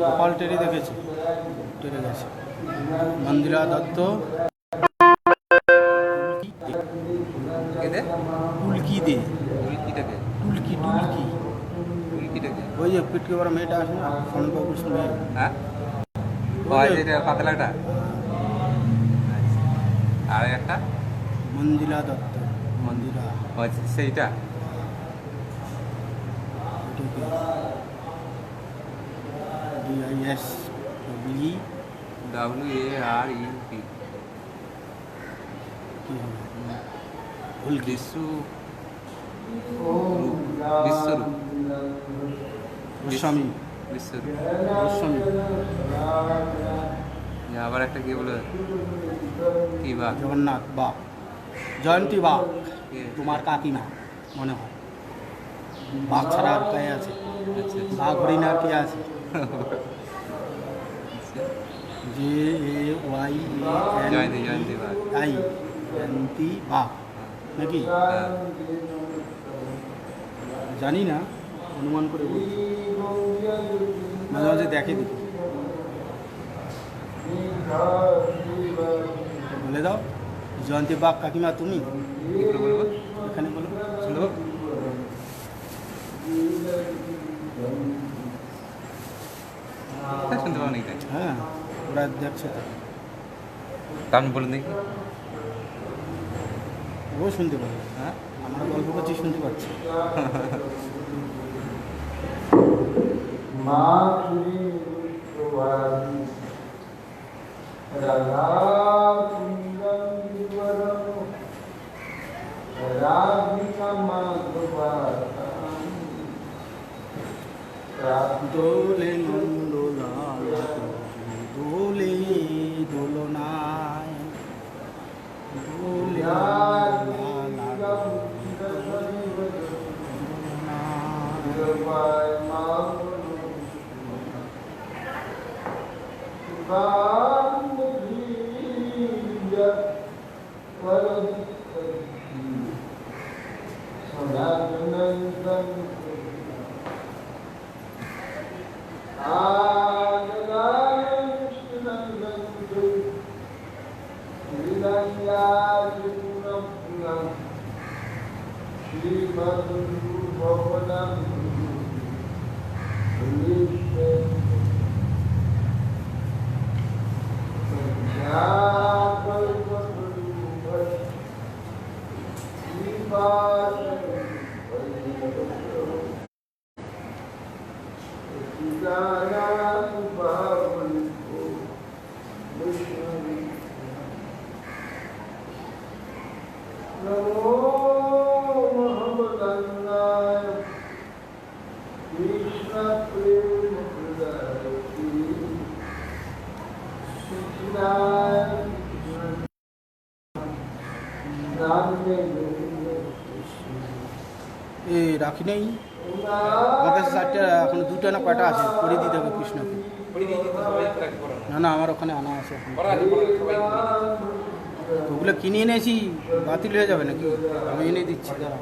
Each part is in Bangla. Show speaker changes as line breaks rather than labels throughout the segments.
গোপাল টেরি দেখেছি, টেরে গেছে। মন্দিরা দত্ত টুলকি দে, টুলকি টুলকি ওই যে পিটকে বড় মেয়েটা আছে না, সোনবাবু মেয়ে।
হ্যাঁ পাতলাটা। আর একটা
মন্দিরা দত্ত, মন্দিরা
সেইটা
DIS
WAREP বিশ্বরূপ
গোস্বামী, গোস্বামী।
আবার একটা কি বলে কি বা
জগন্নাথ বাগ, জয়ন্তী বাগ, তোমার কাকিমা মনে হয়। বাঘ ছাড়া আর কে আছে? বাঘ হরিণ আর কে আছে? জয়ন্তী বাঘ নাকি জানি না, অনুমান করে বলছি। মাঝে মাঝে দেখে দেখি। বলে দাও, জয়ন্তী বাগ কাকিমা তুমি এখানে বলো, শুনতে
পাবো নাকি?
হ্যাঁ, ওরা দেখছে তো,
আমি বলুন দেখি।
ও শুনতে পাবে। হ্যাঁ, আমরা গল্প করছি, শুনতে পাচ্ছি। দোলে নন্দলাল দোলে দোলনায়, দোলে এই রাখি নেই আমার কাছে, 4টা এখন 2টা না কয়টা আছে, করে দিতে হবে কৃষ্ণকে। না না, আমার ওখানে আনা আছে, ওগুলো কিনে এনেছি, বাতিল হয়ে যাবে নাকি? আমি এনে দিচ্ছি, দাঁড়া।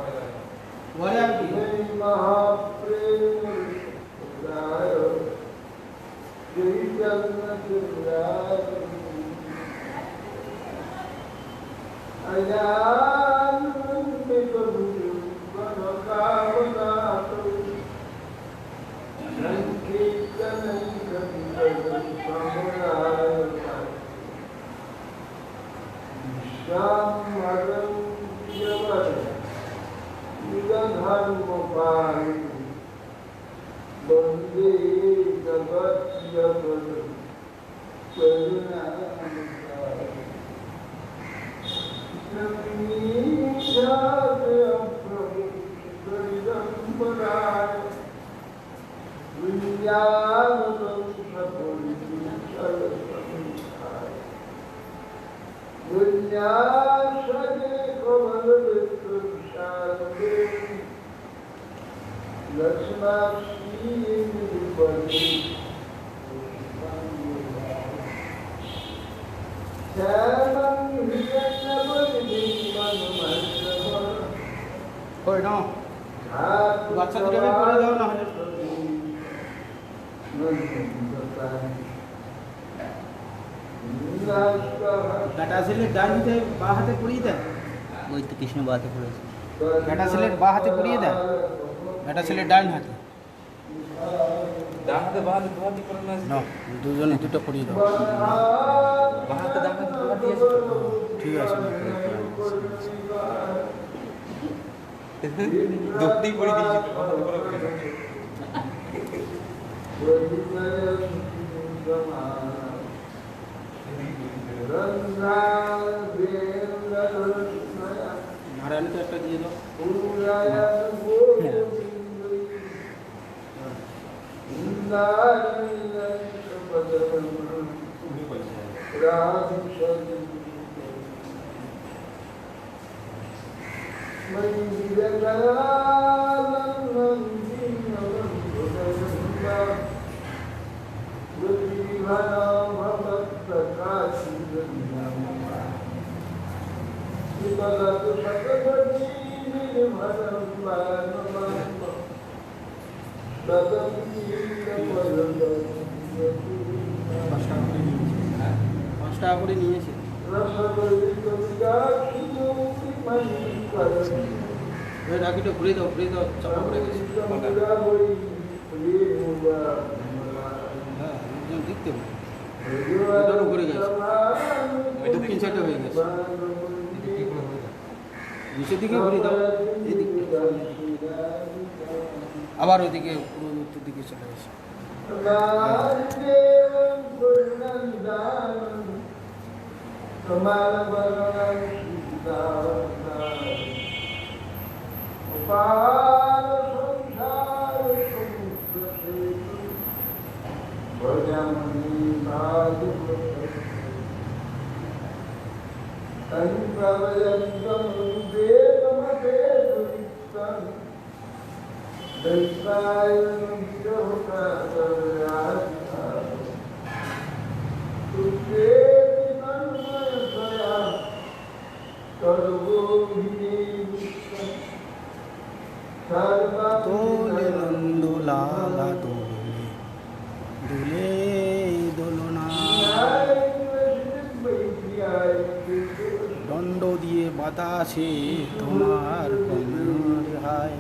ওই নাও বাচ্চা দুটোকে করে দাও না হলে ডাটা সিলের ডান দিতে বা হাতে পড়িয়ে দেয়
ওই তো কৃষ্ণ বাতে পড়েছে।
ডাটা সিলের বা হাতে পড়িয়ে দেয় ডাটা সিলের ডান হাতে
ডান হাতে বাঁ হাতে দু হাতে করে না
নাও দুজনে দুটো পড়িয়ে দাও
বাঁ হাতে ডান হাতে দু হাতে আছে তো।
ঠিক আছে
দুটোই পড়ে দিয়েছি তো, বাঁ হাতে করে পড়ে দিয়েছি।
নারায়ণকে একটা দিয়ে দাও পাঁচ টাকা করে নিয়েছে ওই রাখিটা ঘুরে দাও চাপা পড়ে গেছে হ্যাঁ একজন দেখতে পাবে ওটারও ঘুরে গেছে দক্ষিণ সাইডে হয়ে গেছে নিচের দিকে ঘুরে দাও এদিকে আবার ওইদিকে পুরো উত্তর দিকে চলে গেছে দোলে নন্দলালা দোলে দোলে দোলনা দণ্ড দিয়ে বাতাসে তোমার কমর হায়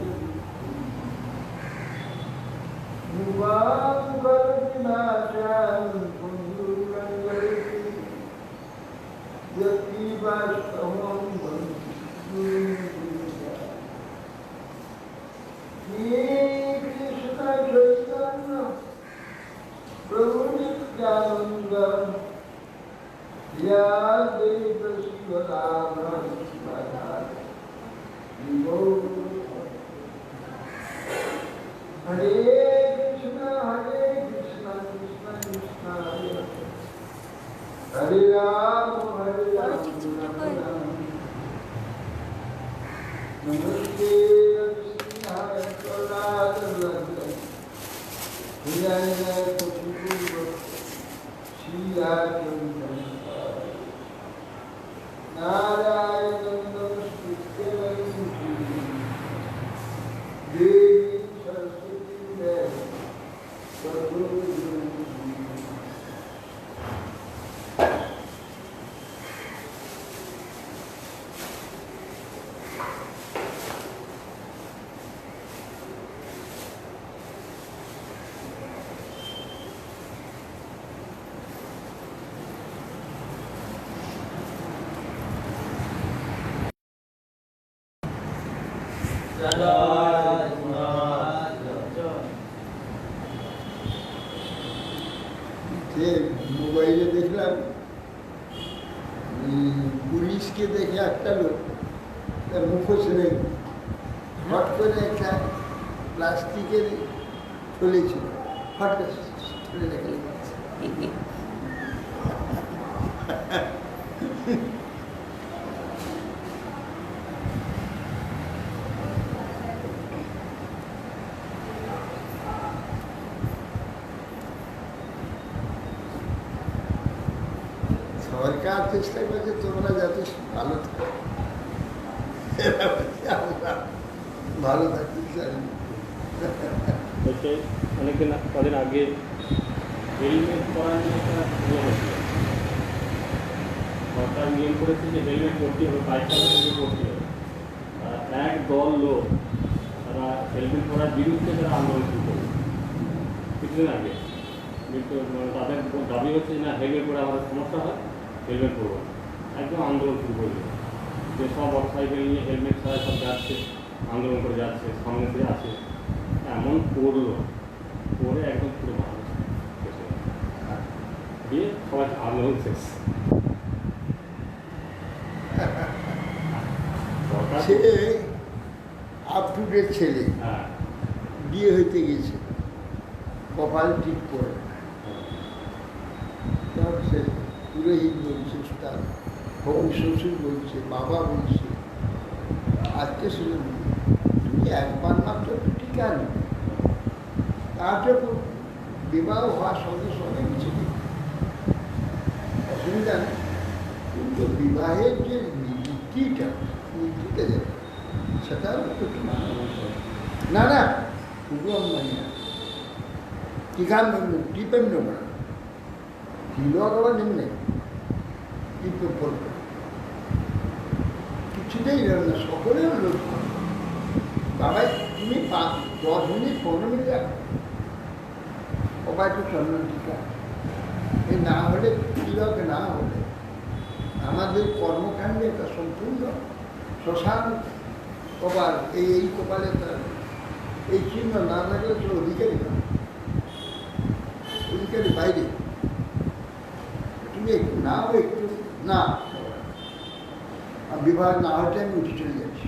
মোবাইলে দেখলাম পুলিশকে দেখে একটা লোক তার মুখোশ নেই, হট করে একটা প্লাস্টিকের চলেছিল, হট করে ছুঁড়ে রেখে দিয়েছে। সরকার চেষ্টা করছে তোমরা যাতে ভালো থাকো, এরা বলছে আমরা ভালো থাকতে চাই না।
হচ্ছে অনেকদিন কদিন আগে হেলমেট পরা নিয়ে একটা নিয়ম ছিল, সরকার নিয়ম করেছে যে হেলমেট পরতে হবে, বাইক চালাতে পরতে হবে। এক দল লোক তারা হেলমেট পরার বিরুদ্ধে তারা আন্দোলন শুরু করবে কিছুদিন আগে। কিন্তু তাদের দাবি হচ্ছে না হেলমেট পরে আমাদের সমস্যা হয়, হেলমেট পরবো না। একদম আন্দোলন শুরু করবে, যে সব মোটর সাইকেল নিয়ে হেলমেট ছাড়া সব যাচ্ছে, আন্দোলন করে যাচ্ছে, সামনে দিয়ে আছে, এমন করলো, করে একদম পুরো ভালো দিয়ে সবাই আন্দোলন শেষ।
সে আপ টু ডেট ছেলে,
হ্যাঁ
বিয়ে হইতে গেছে, কপাল ঠিক করে তখন সে পুরোহিত বলছে, তার হবু শ্বশুর বলছে, বাবা বলছে, আজকে শুধু তুমি একবার মাত্র টিকা নেবে, তারপর বিবাহ হওয়ার সঙ্গে সঙ্গে কিছু নেই, অসুবিধা নেই। কিন্তু বিবাহের যে নীতিটা যাবে সেটা একটু না না পুরো মানে না টিকা টিপেন নেব না, তিলক আবার নেমনে টিপে পড়বে, কিছুতেই নেবে না, সকলের লোক বাবাই তুমি 10 মিনিট 15 মিনিট রাখো, বাবা একটু চন্দন টিকা, এই না হলে তিলক না হলে আমাদের কর্মকাণ্ডে একটা সম্পূর্ণ শ্মশান কপাল, এই কপালে তার এই চিহ্ন না থাকলে তো অধিকারী না, অধিকারী বাইরে। তুমি একটু নাও, একটু না, বিবাহ না হতে আমি উঠে চলে যাচ্ছি,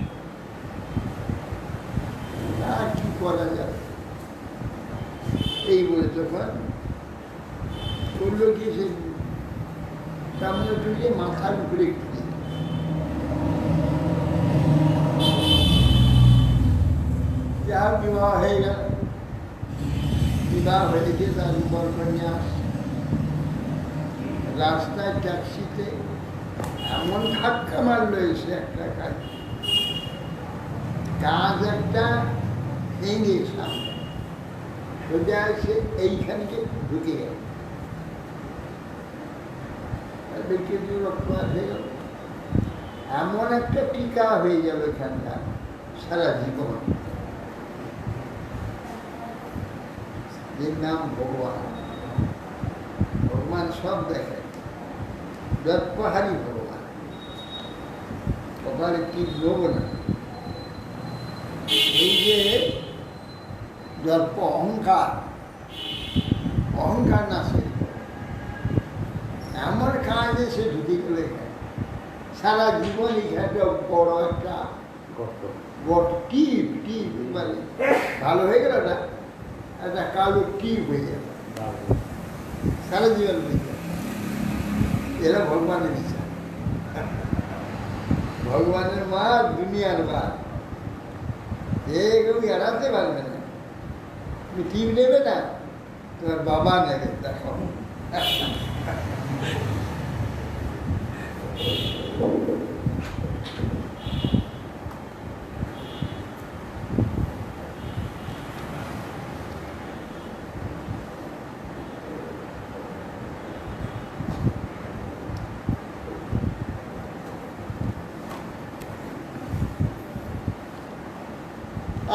আর কি করা যাবে এই বলে তখন করলো কি সে সামনে চুলিয়ে মাথার উপরে একটু দিয়ে যা বিবাহ হয়ে গেল। বিবাহ হয়ে গিয়ে তার বরকন্যাস রাস্তায় ট্যাক্সিতে এমন ধাক্কা মারলো এসে একটা কাজ একটা ভেঙে সামনে সোজা এসে এইখানকে ঢুকে গেল, রক্তপাত হয়ে গেল, এমন একটা টিকা হয়ে যাবে এখানকার সারা জীবন, এর নাম ভগবান। ভগবান সব দেখেন, দর্পহারী ভগবান, কপালে টিপ নেব না। এই যে দর্প অহংকার, অহংকার না সে এমন কাজে সে ঢুকে গেলে সারা জীবন এখানে বড় একটা টিপ টিপ মানে ভালো হয়ে গেল না, একটা কালো টিপ হয়ে যাবে সারা জীবন হয়ে যাবে। এরা ভগবানের ইচ্ছা, ভগবানের মা, দুনিয়ার মা, এ কেউ এড়াতে পারবে না। তুমি টিপ নেবে না, তোমার বাবা নেবে, দেখো।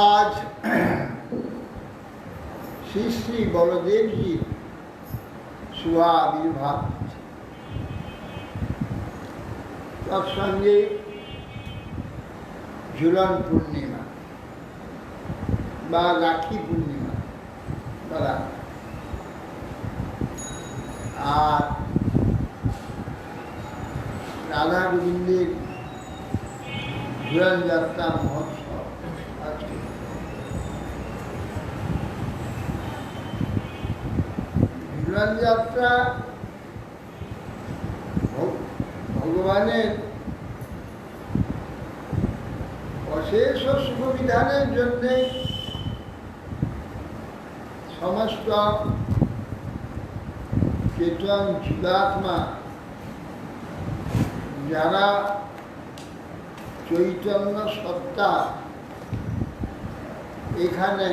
आज श्री श्री बलदेव जी शुभ आविर्भाव, तत्संगे झूलन पूर्णिमा বা রাখি পূর্ণিমা বলা, আর রাধা গোবিন্দের ঘুরান যাত্রা মহোৎসব আজকে। ঘুরান যাত্রা ভগবানের অশেষ শুভবিধানের জন্য সমস্ত চেতন জীবাত্মা যারা চৈতন্য সত্তা এখানে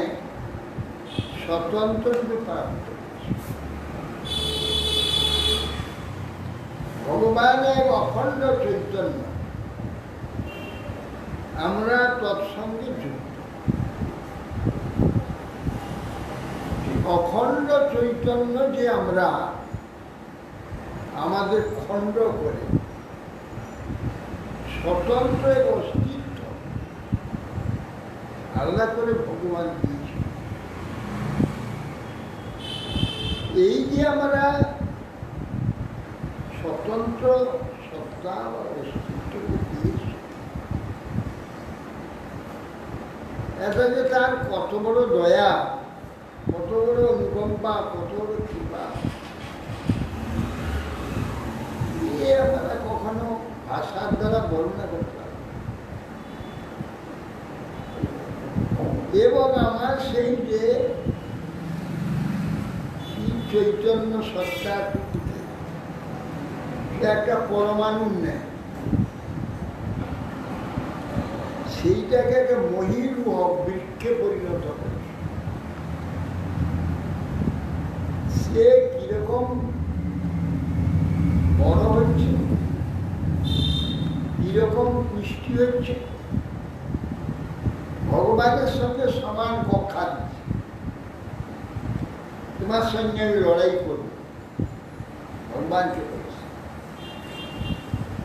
স্বতন্ত্র রূপে প্রাপ্ত ভগবানের অখণ্ড চৈতন্য, আমরা তৎসঙ্গে যুক্ত। অখণ্ড চৈতন্য যে আমরা আমাদের খণ্ড করে স্বতন্ত্র এক অস্তিত্ব আলাদা করে ভগবান দিয়েছে। এই যে আমরা স্বতন্ত্র সত্তা বা অস্তিত্বকে দিয়েছি, এটা যে তার কত বড় দয়া, কত বড় অনুকম্পা, কত বড় কৃপা, আমরা কখনো ভাষার দ্বারা বর্ণনা করতে পারি। এবং আমার সেই যে চৈতন্য সত্তা একটা পরমাণুর নেয়, সেইটাকে একটা মহিরু বৃক্ষে পরিণত করে। সে কিরকম বড় হচ্ছে, কিরকম পুষ্টি হচ্ছে, ভগবানের সঙ্গে সমান কক্ষা দিচ্ছে। তোমার সঙ্গে আমি লড়াই করব, ভগবানকে বলেছে।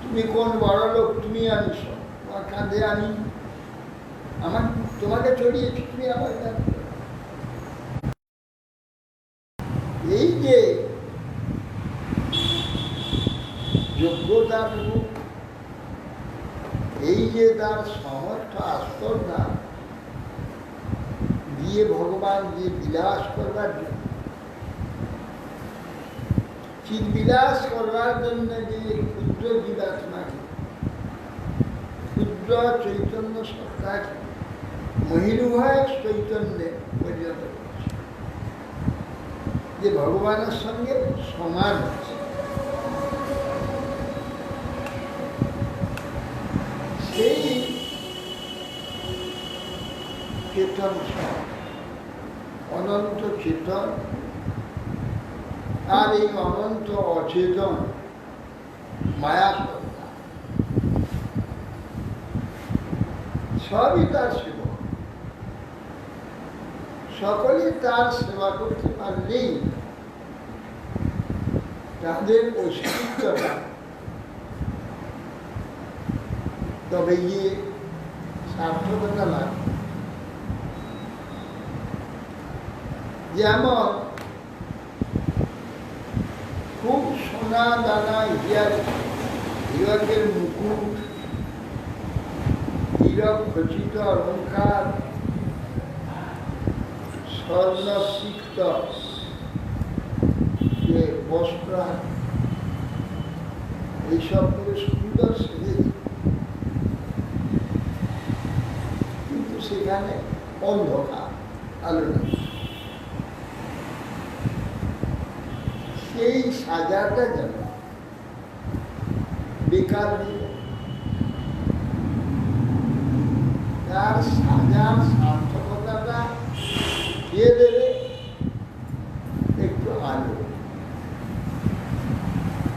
তুমি কোন বড় লোক, তুমি আনিস, তোমার কাঁধে আমি আমার তোমাকে চড়িয়েছি, তুমি আমার কাঁধে। এই যে যোগ্যতাটুকু, এই যে তার সমর্থ আস্পর্ধা দিয়ে ভগবান যে বিলাস করবার জন্য, চিৎবিলাস করবার জন্য যে ক্ষুদ্র জীবাত্মাকে, ক্ষুদ্র চৈতন্য সত্তাকে মহিরুভয় চৈতন্যে পরিণত করছে, যে ভগবানের সঙ্গে সমান হচ্ছে। সেই চেতন অনন্ত চেতন আর এই অনন্ত অচেতন মায়া সত্তা সবই তার সেবা। সকলেই তার সেবা করতে পারলেই তাদের অস্তিত্বটা তবে গিয়ে সার্থকতা লাগে। যেমন খুব সোনা দানা হীরকের মুকুট, হীরক খচিত অলঙ্কার, স্বর্ণসিক্ত যে বস্ত্র, এইসব করে সুন্দর সেজে, কিন্তু সেখানে অন্ধকার, আলো নেই। সেই সাজাটা যেন বেকার হয়ে যায়। তার সাজার সার্থকতাটা দিয়ে দেবে একটু আলো,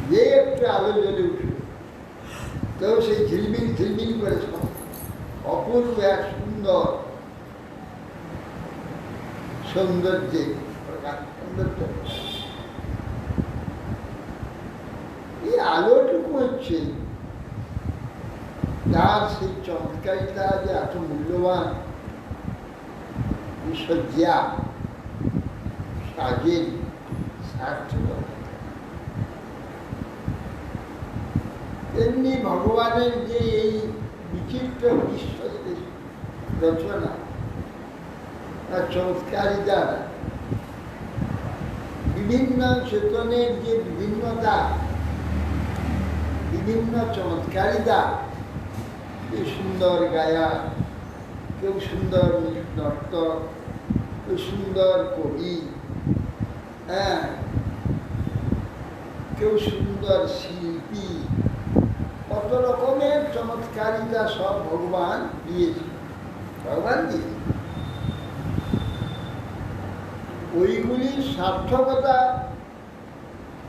যে একটু আলো জ্বলে উঠবে, তো সেই ঝিলমিল ঝিলমিল করে অপূর্ব এক সুন্দর সৌন্দর্যে সৌন্দর্য। এই আলোটুকু হচ্ছে তার সেই চমৎকারিতা, যে এত মূল্যবান সজ্জা সাজের সার্থকতা। তেমনি ভগবানের যে এই বিচিত্র বিশ্ব রচনা আর চমৎকারিতা, বিভিন্ন চেতনের যে বিভিন্নতা, বিভিন্ন চমৎকারিতা, কেউ সুন্দর গায়া, কেউ সুন্দর নর্তক, কেউ সুন্দর কবি, হ্যাঁ, কেউ সুন্দর শিল্পী, কত রকমের চমৎকারিতা সব ভগবান দিয়েছে। ভগবান দিয়েছে ওইগুলির সার্থকতা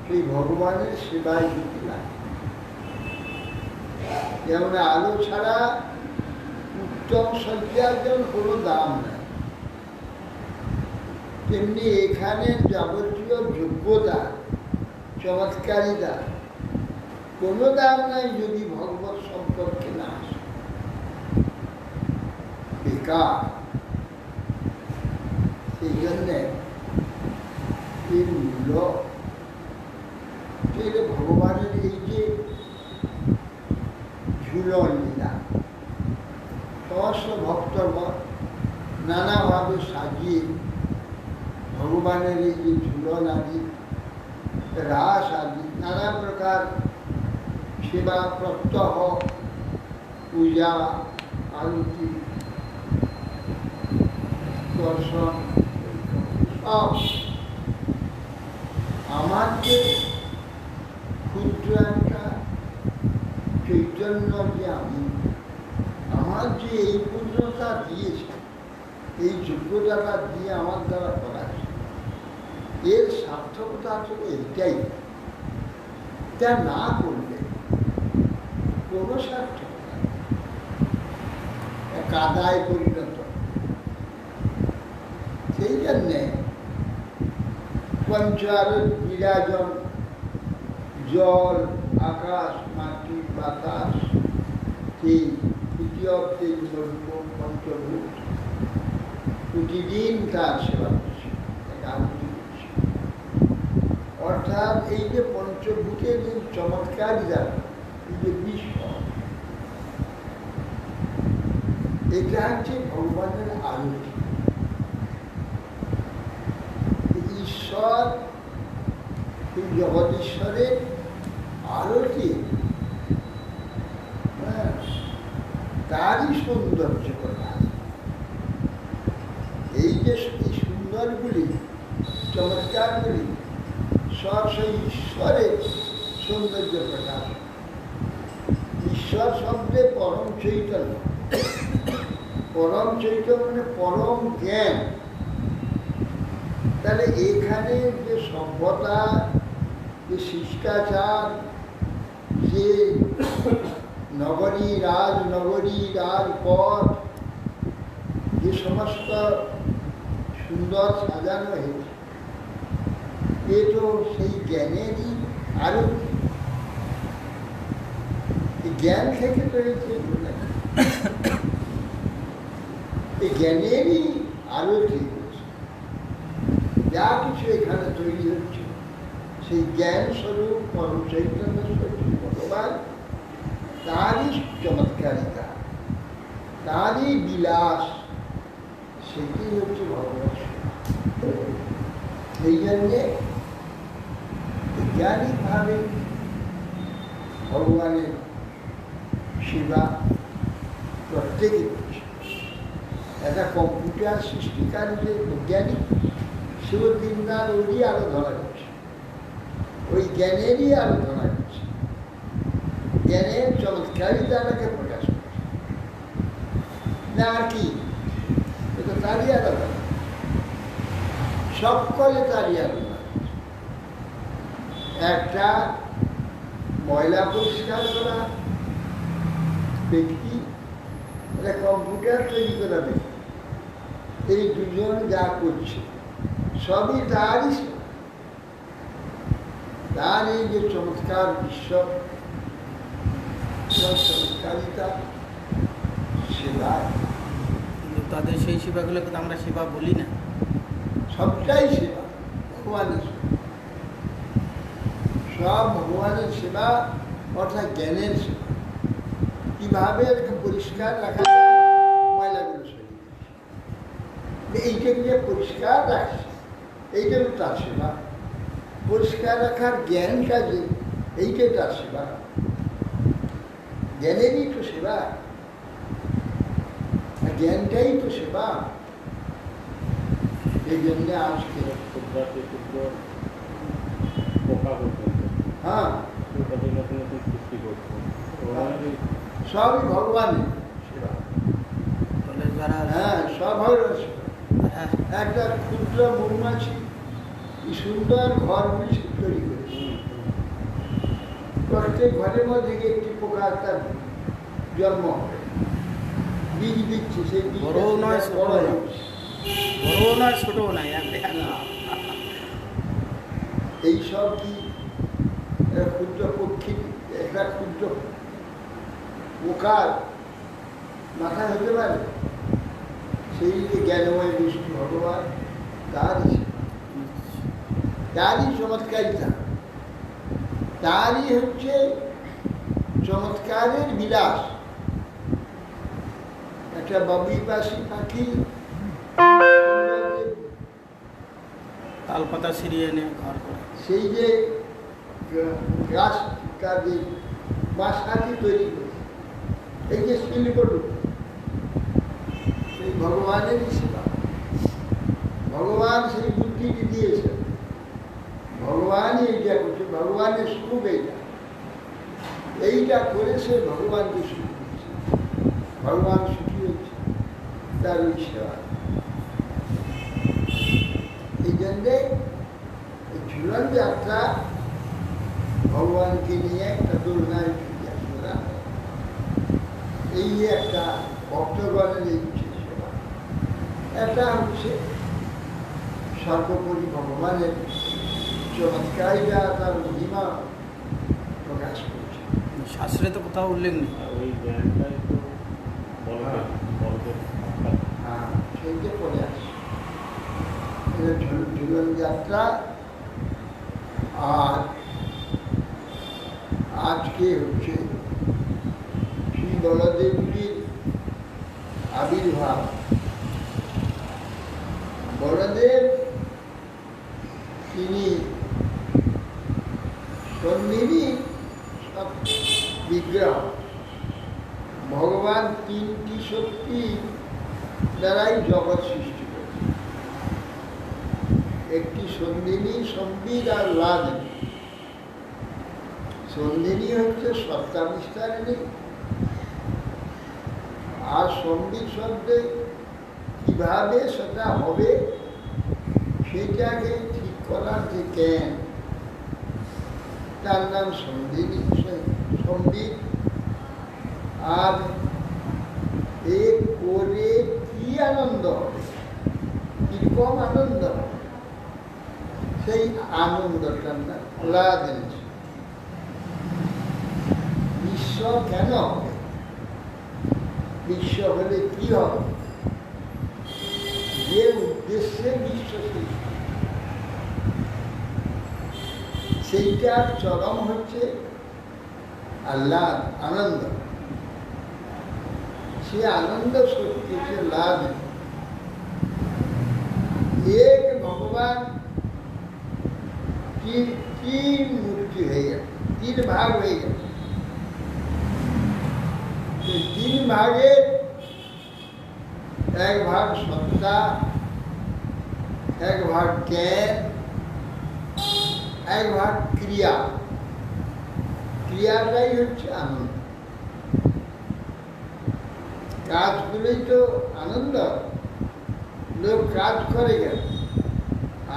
সেই ভগবানের সেবায় যদি লাগে। যেমন আলো ছাড়া উত্তম সজ্জার জন্য কোনো দাম নাই, তেমনি এখানে যাবতীয় যোগ্যতা, চমৎকারিতা কোনো দাম নাই যদি ভগবত সম্পর্কে না আসে, বেকার। সেই জন্যে এই মূল্য ভগবানের এই যে ঝুলন লীলা, সমস্ত ভক্তগণ নানাভাবে সাজিয়ে ভগবানের এই যে ঝুলন আদি, রাস আদি, নানা প্রকার সেবা, প্রত্যহ, পূজা, আরতি, দর্শন, সব আমার যে ক্ষুদ্র একটা চৈতন্য যে আমি, আমার যে এই পূর্ণতা দিয়েছে, এই যোগ্যতাটা দিয়ে আমার দ্বারা করাচ্ছে, এর সার্থকতা আসলে এইটাই। তা না করলে কোনো সার্থকতা কাদায় পরিণত। সেই জন্যে পঞ্চার বিরাজন, জল, আকাশ, মাটি, বাতাস, সেই তৃতীয় পঞ্চভূত প্রতিদিন তার সেবা করছে, আরতি করছে। অর্থাৎ এই যে পঞ্চভূতের যে চমৎকারিতা, এই যে বিশ্ব, এটা হচ্ছে ভগবানের আরতি। ঈশ্বর, এই জগদীশ্বরের আরতি, তারই সৌন্দর্য কথা। এই যে সুন্দরগুলি, চমৎকারগুলি সব সেই ঈশ্বরের সৌন্দর্য প্রকাশ। ঈশ্বর শব্দে পরম চৈতন্য, পরম চৈতন্য মানে পরম জ্ঞান। তাহলে এখানে যে সভ্যতা, যে শিষ্টাচার, যে নগরী, রাজনগরী, রাজপথ, যে সমস্ত সুন্দর সাজানো হয়েছে, এ তো সেই জ্ঞানেরই আরতি। জ্ঞান থেকে তৈরি, এই জ্ঞানেরই আরতি। যা কিছু এখানে তৈরি হচ্ছে সেই জ্ঞান স্বরূপ পরম চৈতন্য স্বরূপ ভগবান, তারই চমৎকারিতা, তারই বিলাস, সেটি হচ্ছে ভগবান। সেই জন্যে বৈজ্ঞানিকভাবে ভগবানের সেবা প্রত্যেকে করছে। একটা কম্পিউটার সৃষ্টিকারী যে বৈজ্ঞানিক, সেও দিনদার ওরই আরো ধরা করছে, ওই জ্ঞানেরই আরো ধরা করছে, জ্ঞানের চমৎকারিতাটাকে প্রকাশ করছে। না আর কি, এটা তারই আলাদা, সকলে তারই আলাদা। একটা ময়লা পরিষ্কার করা ব্যক্তি, একটা কম্পিউটার তৈরি করা ব্যক্তি, এই দুজন যা করছে সবই তারই সেবা। তার এই যে চমৎকার বিশ্ব, চমৎকারিতা, সেবা,
কিন্তু তাদের সেই সেবাগুলোকে তো আমরা সেবা বলি না।
সবটাই সেবা, ভগবানের সেবা। সব ভগবানের সেবা, অর্থাৎ জ্ঞানের সেবা। কীভাবে এটাকে পরিষ্কার রাখা যায়, ময়লাগুলো সরিয়ে দিচ্ছে। এইটাকে যে পরিষ্কার রাখছে, এইটাও তার সেবা। পরিষ্কার রাখার জ্ঞান কাজে এইটাই তার সেবা। জ্ঞানেরই তো সেবা, আর জ্ঞানটাই তো সেবা। এই জন্যে আজকে
ক্ষুদ্রাতি ক্ষুদ্র পোকা পর্যন্ত
হ্যাঁ
তাদের নতুন নতুন সৃষ্টি করছে। ওনারই
সবই ভগবানের সেবা।
বলে যারা
হ্যাঁ, সব ভগবানের সেবা।
হ্যাঁ,
একটা ক্ষুদ্র মৌমাছি কি সুন্দর ঘর তৈরি করেছে। প্রত্যেক ঘরের মধ্যে একটি পোকা তার জন্ম হবে, বীজ দিচ্ছে, সেই বীজ
বড়ও নয়, ছোটও
বড়
নয়।
হচ্ছে।
বড়ও নয় ছোটও নয়, একটা
না। এইসব কি একটা ক্ষুদ্র পক্ষী, একটা ক্ষুদ্র পোকার মাথায় হতে পারে? সেই যে জ্ঞানময় বিষ্ণু ভগবান, তারই চমৎকারিতা, তারই হচ্ছে চমৎকারের বিলাস। একটা বাবুইপাশি পাখি
তালপাতা ছিঁড়িয়ে এনে ঘর করে।
সেই যে গাছ, তার যে বাসাটি তৈরি করেছে, এই যে শিল্পটুকু, সেই ভগবানেরই সেবা। ভগবান সেই বুদ্ধিটি দিয়েছে, ভগবানই এইটা করছে, ভগবানের সুখ এইটা। এইটা করে সে ভগবানকে সুখী দিয়েছে, ভগবান সুখী হচ্ছে তার ওই সেবা। এই জন্যে ঝুলন যাত্রা ভগবানকে নিয়ে একটা দোলনায় যাত্রা, এই একটা ভক্তগণের এই বিশেষ সেবা। এটা হচ্ছে সর্বোপরি ভগবানের চমৎকারিতা, তার মহিমা প্রকাশ করছে।
শাস্ত্রে তো কোথাও উল্লেখ নেই।
আর ওই জ্ঞানটাই তো বলকে বলকে
হ্যাঁ, সেইটা পরে আসে। এটা ঝুলন যাত্রা। আর আজকে হচ্ছে শ্রী বলদেবজির আবির্ভাব। বলদেব তিনি সন্ধিনী সব বিগ্রহ। ভগবান তিনটি শক্তি দ্বারাই জগৎ সৃষ্টি করেছে। একটি সন্ধিনী, সম্বিদ আর লাদিনী। সন্ধিনী হচ্ছে সত্তা বিস্তারিণী, আর সম্বিদ শব্দে কিভাবে সেটা হবে সেটাকে ঠিক করার যে জ্ঞান, তার নাম সন্ধিনী, সম্বিদ। আর এ করে কি আনন্দ হবে, কিরকম আনন্দ হবে, সেই আনন্দটার নাম লাদিনী। বিশ্ব কেন হবে, বিশ্ব হলে কি হবে, যে উদ্দেশ্যে বিশ্ব সৃষ্টি, সেইটার চরম হচ্ছে আল্লাহ আনন্দ। সে আনন্দ শক্তি সে লাভ। এক ভগবান তিন মূর্তি হয়ে গেছে, তিন ভাগ হয়ে গেছে। তিন ভাগের এক ভাগ সত্তা, এক ভাগ জ্ঞান, এক ভাগ ক্রিয়া। ক্রিয়াটাই হচ্ছে আনন্দ। কাজগুলোই তো আনন্দ। লোক কাজ করে গেল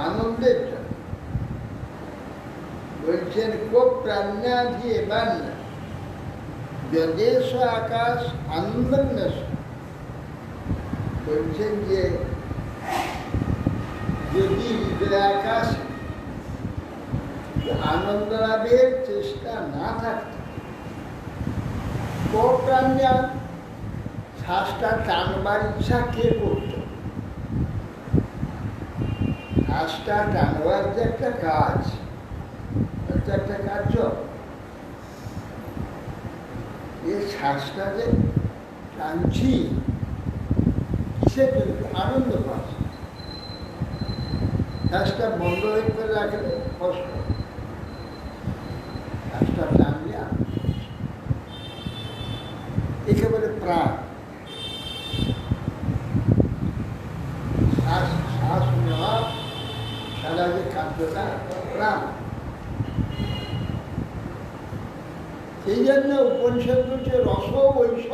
আনন্দের জন্য। বলছেন কোপ প্রাণাধি এবার না যদেশ আকাশ আনন্দ। বলছেন যে যদি হৃদয় আকাশে আনন্দ লাভের চেষ্টা না থাকত, প্রাণা শ্বাসটা টানবার ইচ্ছা কে করত? শ্বাসটা টানবার যে একটা কাজ, একটা কার্য, এই শ্বাসটা যে টানছি কিসের জন্য? আনন্দ পাচ্ছি। শ্বাসটা বন্ধ হয়ে করে রাখলে কষ্ট, শ্বাসটা টানলে আনন্দ। একেবারে প্রাণ। শ্বাস শ্বাস নেওয়া সারা যে কার্যটা প্রাণ। সেই জন্য উপনিষদ হচ্ছে রস বৈশ,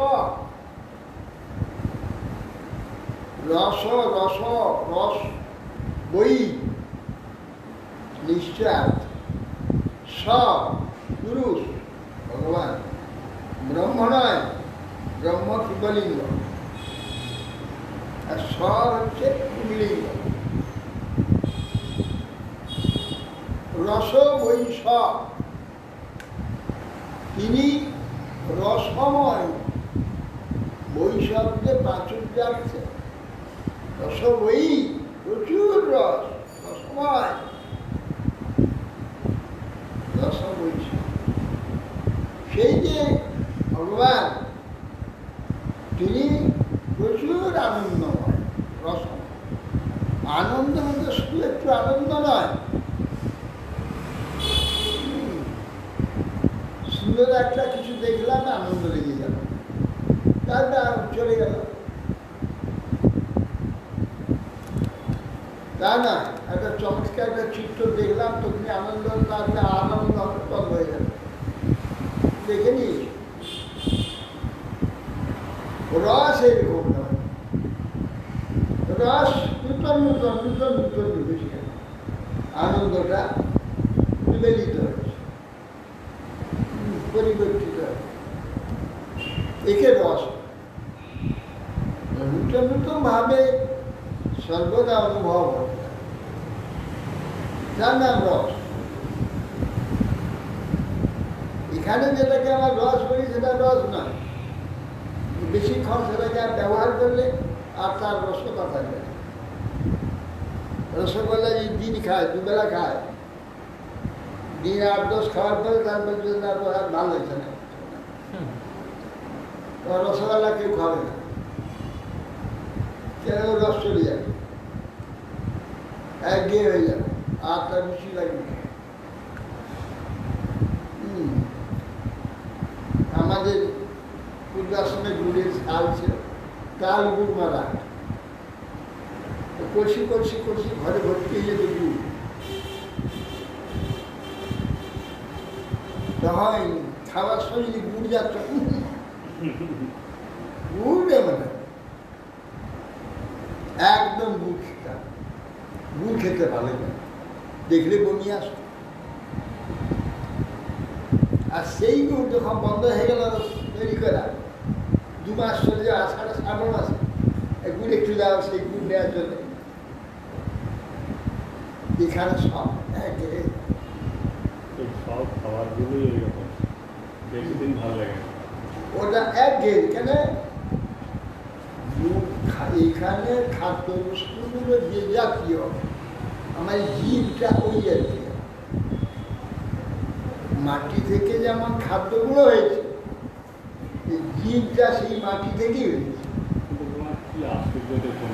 রস রস রস বই নিশ্চয় স পুরুষ ভগবান, ব্রহ্ম নয়, ব্রহ্ম শিবলিঙ্গ, আর স হচ্ছে পুংলিঙ্গ। রস বৈশ, তিনি রসময়। বই শব্দে প্রাচুর্য আছে। রস বই, প্রচুর রস, রসময়, রস বৈশ। সেই যে ভগবান, তিনি প্রচুর আনন্দময়, রসময়। আনন্দ মধ্যে শুধু একটু আনন্দ নয়, সুন্দর একটা কিছু দেখলাম, আনন্দ লেগে গেল, তারপর চলে গেল, তা না। একটা চমৎকার একটা চিত্র দেখলাম, তখন আনন্দ, তারপরে আনন্দ তল হয়ে গেল, দেখে নিয়েছি। রস এরকম নয়, রস নূতন নূতন নূতন নূতন ঢুকেছে, আনন্দটা বিবেলিত হয়েছে, পরিবর্তিত হয়েছে। একে রস নূতন নূতন ভাবে সর্বদা অনুভব হতে হয়, যার নাম রস। এখানে যেটাকে আমার রস বলি সেটা রস নয়, বেশিক্ষণ সেটাকে ব্যবহার করলে আর তার রসতা থাকবে না। রসগোল্লা যে দিন খায়, দুবেলা খায়, দিন 8-10 খাওয়ার পরে তারপর আর ভালো হয়েছে না, রসগোল্লা কেউ খাবে না, কেন? রস চলে যাবে, একঘেয়ে হয়ে যাবে, আর তার রুচি লাগবে। আমাদের পূর্বাশ্রমে গুড়ের শাল ছিল, তাল গুড় মারা, কষি কষি কষি ঘরে ভর্তি হয়ে যেত গুড়। তখন খাওয়ার সময় যদি গুড় যাচ্ছে, গুড় মানে একদম গুড় খেতাম। গুড় খেতে ভালো না, দেখলে বমি আসতো। আর সেই গুড় যখন বন্ধ হয়ে গেল তৈরি করা, 2 মাস চলে যাওয়া, আষাঢ় শ্রাবণ মাসে গুড় একটু দাও, সেই গুড় নেওয়ার জন্য এখানে সব
এই সব খাবারগুলোই এরকম, বেশি দিন ভালো লাগে।
ওটা একঘেয়ে। কেন? এখানে খাদ্য বস্তুগুলো যে জাতীয়, আমার জীবটা ওই জাতীয়। মাটি থেকে যেমন খাদ্যগুলো হয়েছে, এই জীবটা সেই মাটি থেকেই হয়েছে।
কিন্তু তোমার কি আশ্চর্য দেখুন,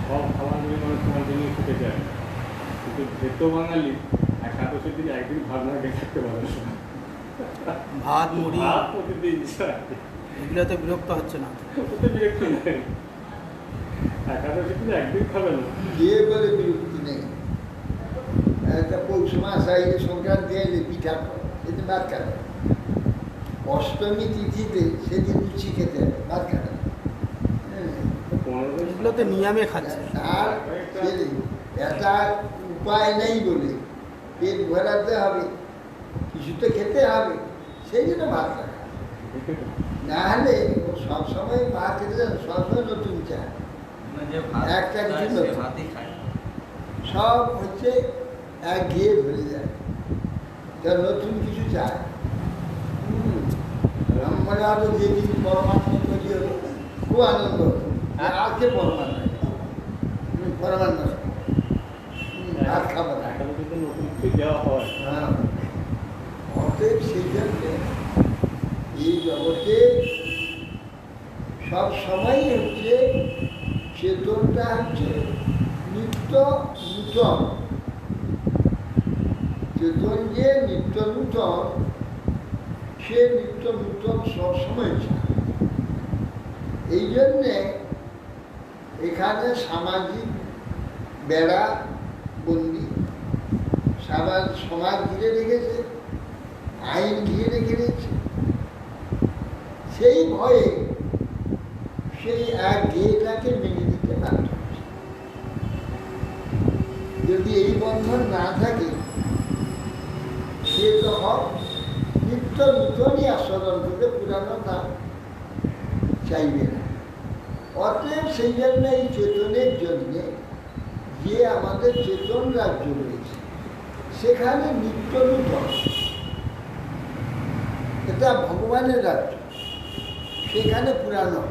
সব খাবারগুলি মানে তোমার জন্য খেতে চায়, কিন্তু ভেতো বাঙালি একাদশের দিন একদিন ভাত না খেয়ে থাকতে পারে না।
ভাত মুড়ি
ভাত প্রতিদিন চায়,
এগুলোতে বিরক্ত হচ্ছে না?
ওতে বিরক্তি নেই, একাদশের দিন একদিন খাবে না।
যে বলে বিরক্তি নেই। একটা পৌষ মাস আইলে, সংক্রান্তি আইলে পিঠা খেতে ভাত খাবে, অষ্টমী তিথিতে সেদিন লুচি খেতে হবে, ভাত খাবে।
এগুলোতে নিয়মে খাচ্ছে।
আর একটা উপায় নেই বলে পেট ভরাতে হবে, কিছু তো খেতে হবে, সেই জন্য ভাত রাখা। না হলে ও সবসময় ভাত খেতে যান, সবসময় নতুন চায়, একটা কিছু নতুন, সব হচ্ছে একঘেয়ে ধরে যায়, তা নতুন কিছু চায়। আমরা আরো যেদিন পরমাত্ম তৈরি হলো খুব আনন্দ হতো, আজকে পরমাত্ম পরমাত্ম ভাত খাবো না।
একাদশীতে নতুন কিছু দেওয়া হয়।
হ্যাঁ, অতএব সেই জন্যে এই জগতে সব সময় হচ্ছে চেতনটা হচ্ছে নিত্য নূতন। চেতন যে নিত্য নূতন, সে নিত্য নূতন সবসময় চায়। এই জন্যে এখানে সামাজিক বেড়া বন্দি, সমাজ ঘিরে রেখেছে, আইন ঘিরে রেখে দিয়েছে। সেই ভয়ে সেই এক গেটাকে মেনে দিতে বাধ্য হচ্ছে। যদি এই বন্ধন না থাকে, সে তখন নিত্য নূতনই আস্বাদন করবে, পুরানো তা চাইবে না। অতএব সেই জন্য এই চেতনের জন্যে যে আমাদের চেতন রাজ্য রয়েছে, সেখানে নিত্য নূতন, এটা ভগবানের রাজ্য, সেখানে পুরানো।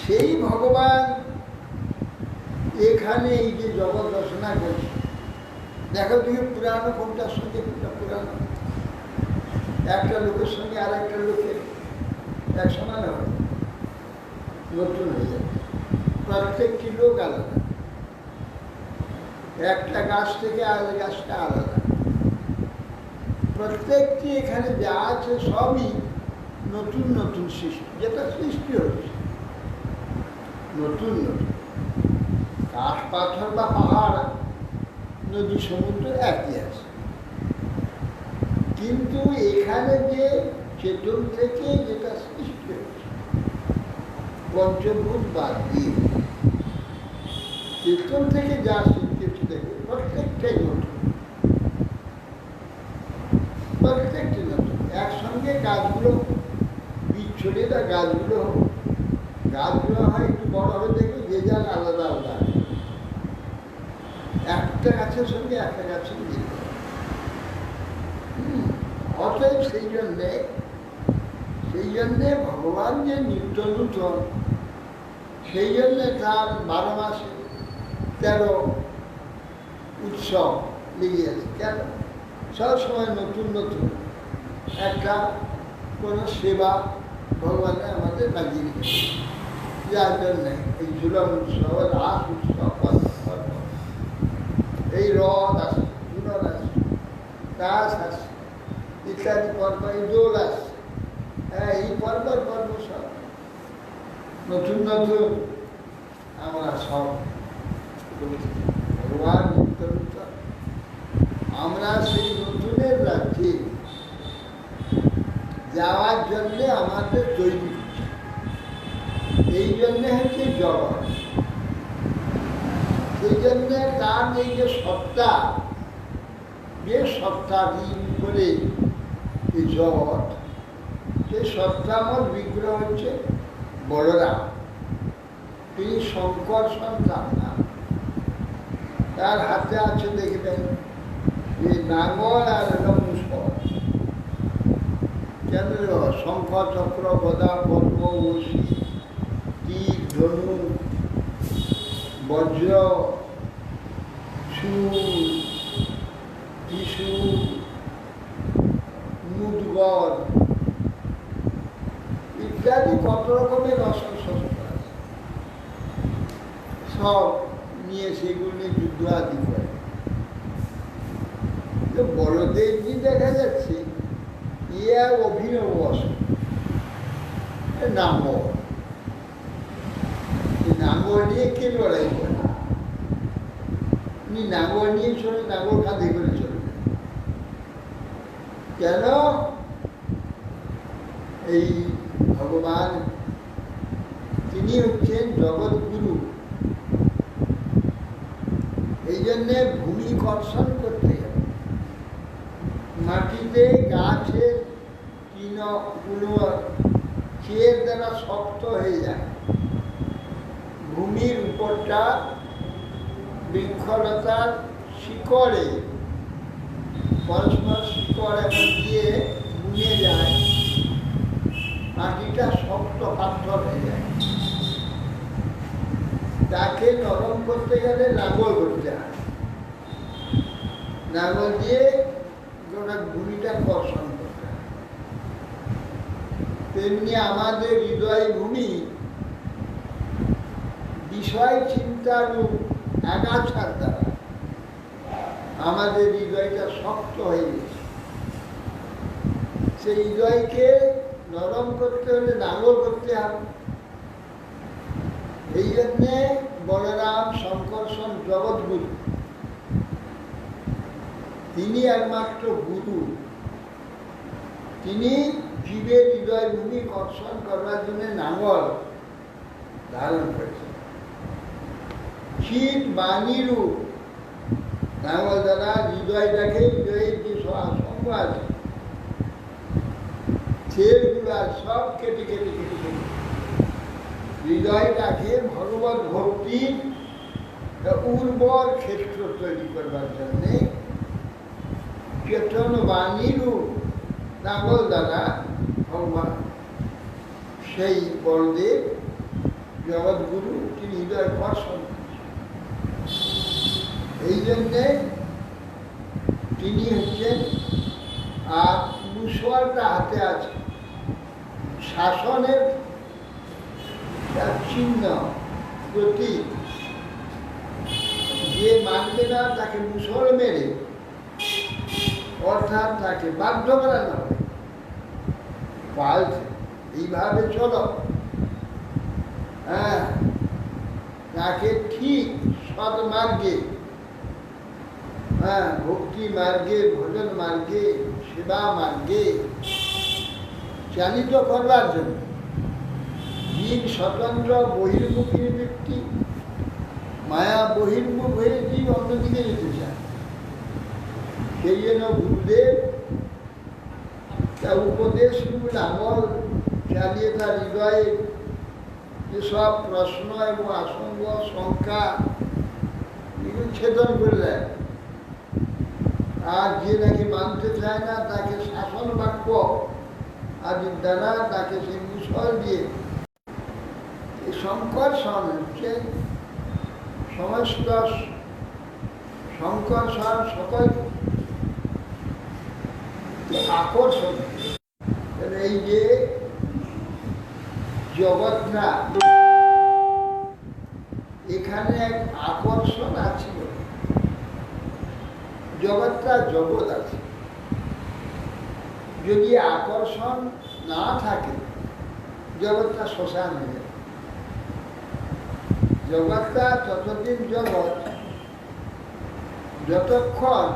সেই ভগবান এখানে এই যে জগৎ রচনা করছে, দেখো তুমি পুরানো কোনটার সঙ্গে কোনটা পুরানো, একটা লোকের সঙ্গে আর একটা লোকের এক সমান হয়, নতুন হয়ে যাবে। প্রত্যেকটি লোক আলাদা, একটা গাছ থেকে আর গাছটা আলাদা। প্রত্যেকটি এখানে যা আছে সবই নতুন নতুন সৃষ্টি, যেটা সৃষ্টি হচ্ছে নতুন নতুন। কাঠ পাথর বা পাহাড়, নদী, সমুদ্র একই আছে, কিন্তু এখানে যে চেতন থেকে যেটা সৃষ্টি হচ্ছে, পঞ্চভূত বাদ দিয়ে চেতন থেকে যা সৃষ্টি হচ্ছে, দেখবে প্রত্যেকটাই নতুন, প্রত্যেকটি নতুন। একসঙ্গে গাছগুলো বিচ্ছড়ে না, গাছগুলো হয় একটু বড় হবে, দেখবে যে যার আলাদা আলাদা, একটা গাছের সঙ্গে একটা গাছের মিল। অতএব সেই জন্যে ভগবান যে নিত্য নূতন, সেই জন্যে তার 12 মাসে 13 উৎসব লেগে আছে। কেন? সব সময় নতুন নতুন একটা কোনো সেবা ভগবানের আমাদের লাগিয়ে রেখেছে। যার জন্যে এই ঝুলন উৎসব, রাস উৎসব, এই রথ আসে, ঝুলন আসে, রাস আসে, ইত্যাদি পর্ব, এই দোল আসছে, হ্যাঁ, এই পর্ব সব নতুন নতুন আমরা সব ভগবান নিত্য নূতন। আমরা সেই নতুনের রাজ্যে যাওয়ার জন্যে আমাদের তৈরি হচ্ছে। এই জন্যে হচ্ছে জগৎ। সেই জন্যে তার এই যে সত্তা, যে সত্তাধীন করে এই জগৎ, সেই সত্তাময় বিগ্রহ হচ্ছে বলরাম। তিনি শঙ্কর সন্তান না। তার হাতে আছে দেখবেন যে নাঙ্গল আর মুসল। কেন? শঙ্খ, চক্র, গদা, পদ্ম, বঁড়শি, তীর, ধনু, বজ্র, সুর, ত্রিশূল, মুদ্গর ইত্যাদি কত রকমের অস্ত্রশস্ত্র আছে, সব নিয়ে সেগুলো নিয়ে যুদ্ধ আদি করে। বলদেবজি দেখা যাচ্ছে ইয়ে অভিনব অস্ত্র, নাঙ্গল। নাঙ্গল নিয়ে কে লড়াই করে? উনি নাঙ্গল নিয়ে চলে, নাঙ্গল কাঁধে করে চলবে। কেন? এই ভগবান তিনি হচ্ছেন জগৎগুরু। এই জন্যে ভূমি কর্ষণ করতে হবে। মাটিতে গাছের তৃণগুলো চের দ্বারা শক্ত হয়ে যায়, ভূমির উপরটা বৃক্ষলতার শিকড়ে, পরস্পর শিকড় এমন দিয়ে বুনে যায়, মাটিটা শক্ত পাথর হয়ে যায়। তাকে নরম করতে গেলে লাঙ্গল করতে হয়, লাঙ্গল দিয়ে গোটা ভূমিটা কর্ষণ করতে হয়। তেমনি আমাদের হৃদয় ভূমি বিষয় চিন্তার আগাছার দ্বারা আমাদের হৃদয়টা শক্ত হয়ে গেছে। সেই হৃদয়কে নরম করতে হলে নাঙ্গল করতে হবে। এই জন্যে বলরাম শঙ্কর্ষণ জগৎগুরু, তিনি একমাত্র গুরু। তিনি জীবের হৃদয় ভূমি কর্ষণ করবার জন্য নাঙ্গল ধারণ করেছেন। চিত বাণীরূ নাঙ্গল দ্বারা হৃদয়টাকে, হৃদয়ের যে সঙ্গ আছে সেগুলো সব কেটে কেটে কেটে কেটে হৃদয়টাকে ভগবত ভক্তির উর্বর ক্ষেত্র তৈরি করবার জন্যে চেতন বাণীরূ নাঙ্গল দ্বারা ভগবান সেই বলদেব জগৎগুরু তিনি হৃদয় কর্ষণ। এই জন্যে তিনি হচ্ছেন, আর মুসলটা হাতে আছে, শাসনের চিহ্ন প্রতীক। যে মানবে না তাকে মুসল মেরে, অর্থাৎ তাকে বাধ্য করানো হবে, পাল্টে এইভাবে চলো, হ্যাঁ, তাকে ঠিক সৎ মার্গে, হ্যাঁ, ভক্তি মার্গে, ভজন মার্গে, সেবা মার্গে চালিত করবার জন্য জীব স্বতন্ত্র বহির্মুখী ব্যক্তি, মায়া বহির্মুখ হয়ে জীব অন্যদিকে যেতে চায়। সেই জন্য গুরুদেব তার উপদেশগুলো আমল চালিয়ে তার হৃদয়ে যেসব প্রশ্ন এবং আশঙ্ক শঙ্কা এগুলো ছেদন করে দেয়। আর যে নাকি মানতে চায় না তাকে শাসন বাক্য আদির দ্বারা তাকে সেই মুসল দিয়ে এই সংকর্ষণ হচ্ছে সমস্ত সংকর্ষণ সকল আকর্ষণ। এই যে জগৎটা, এখানে এক আকর্ষণ আছে, জগৎটা জগৎ আছে। যদি আকর্ষণ না থাকে জগৎটা শ্মশান হয়ে যাবে। জগৎটা ততদিন জগৎ যতক্ষণ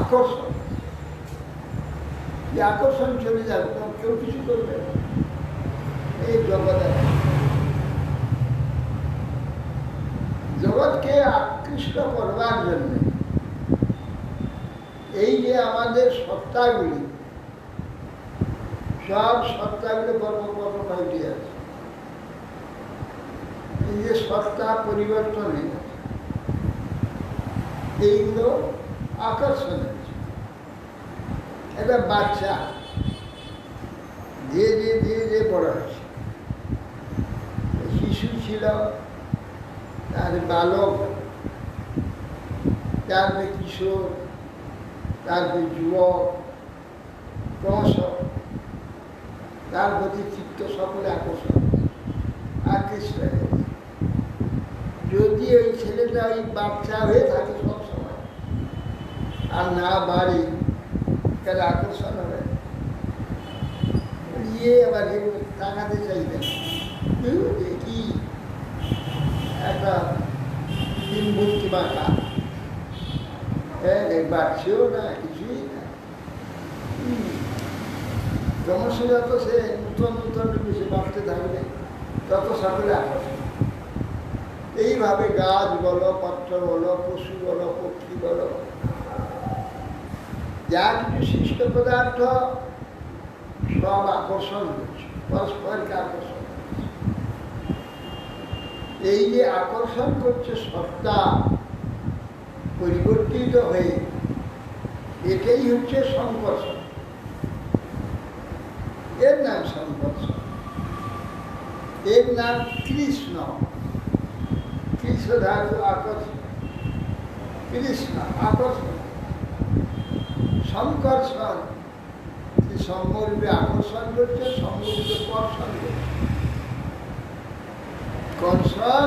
আকর্ষণ, যে আকর্ষণ চলে যাবে তখন কেউ কিছু করবে না। এই জগৎ জগৎকে আকৃষ্ট করবার জন্য এই যে আমাদের সত্তাগুলি, সব সত্তাগুলি কর্মকর্ম কয়টি আছে, এই যে সত্তা পরিবর্তন হয়ে গেছে, এইগুলো আকর্ষণ হয়েছে। একটা বাচ্চা ধীরে ধীরে ধীরে ধীরে বড় হয়েছে। শিশু ছিল, তার বালক, তারপরে কিশোর, তারপরে যুবক, ক্রমশ তার প্রতি চিত্ত সকলে আকৃষ্ট হয়ে গেছে। যদি ওই ছেলেটা ওই বাচ্চা হয়ে থাকে সবসময় আর না বাড়ে, তাহলে আকর্ষণ হবে। ইয়ে আবার তাকাতে চাইবে কি একটা মূর্তি বাঁকা, বাড়ছেও না, কিছুই না। ক্রমশ যত সে নূতন নূতন সে বাঁচতে থাকবে তত সকলে আকর্ষণ। এইভাবে গাছ বলো, পত্র বলো, পশু বলো, পক্ষী বলো, যা কিছু সৃষ্ট পদার্থ সব আকর্ষণ হচ্ছে, পরস্পরকে আকর্ষণ করছে। এই যে আকর্ষণ করছে সত্তা পরিবর্তিত হয়ে, এটাই হচ্ছে সংকর্ষণ। এর নাম সংকর্ষণ, এর নাম কৃষ্ণ। কৃষ্ণ ধাতু আকর্ষণ, কৃষ্ণ আকর্ষণ, সংকর্ষণ সঙ্গরূপে আকর্ষণ করছে, সঙ্গরূপে কর্ষণ করছে। কর্ষণ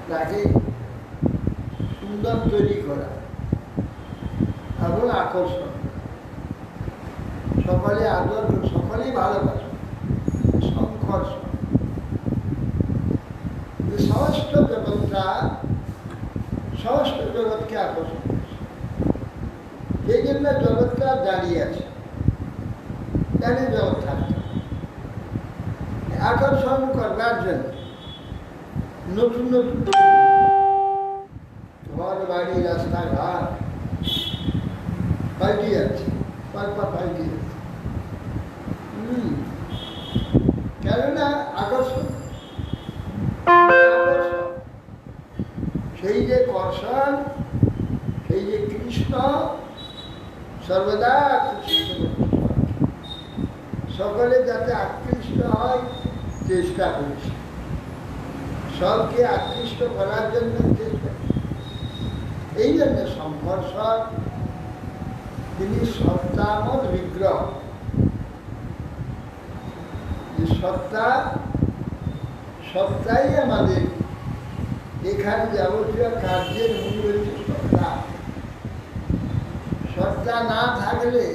তাকে সুন্দর তৈরি করা এবং আকর্ষণ, সকলে আদর, সকলেই ভালোবাসে। সংকর্ষণ সমস্ত জগৎটা, সমস্ত জগৎকে আকর্ষণ করছে। সেই জন্য জগৎটা দাঁড়িয়ে আছে, জানে জগৎ থাকতে আকর্ষণ করবার জন্য নতুন নতুন ঘর বাড়ি রাস্তাঘাট পাল্টে যাচ্ছে, পাল্পা পাল্টে যাচ্ছে। কেননা আকর্ষণ, সেই যে কর্ষণ, সেই যে কৃষ্ণ সর্বদা আকৃষ্ট, সকলে যাতে আকৃষ্ট হয় চেষ্টা করেছে, সবকে আকৃষ্ট করার জন্য চেষ্টা। এই জন্য সংঘর্ষণ তিনি সত্তামদ বিগ্রহ, যে সত্তা, সত্তাই আমাদের এখানে যাবতীয় কার্যের মূল হচ্ছে সত্তা। সত্তা না থাকলে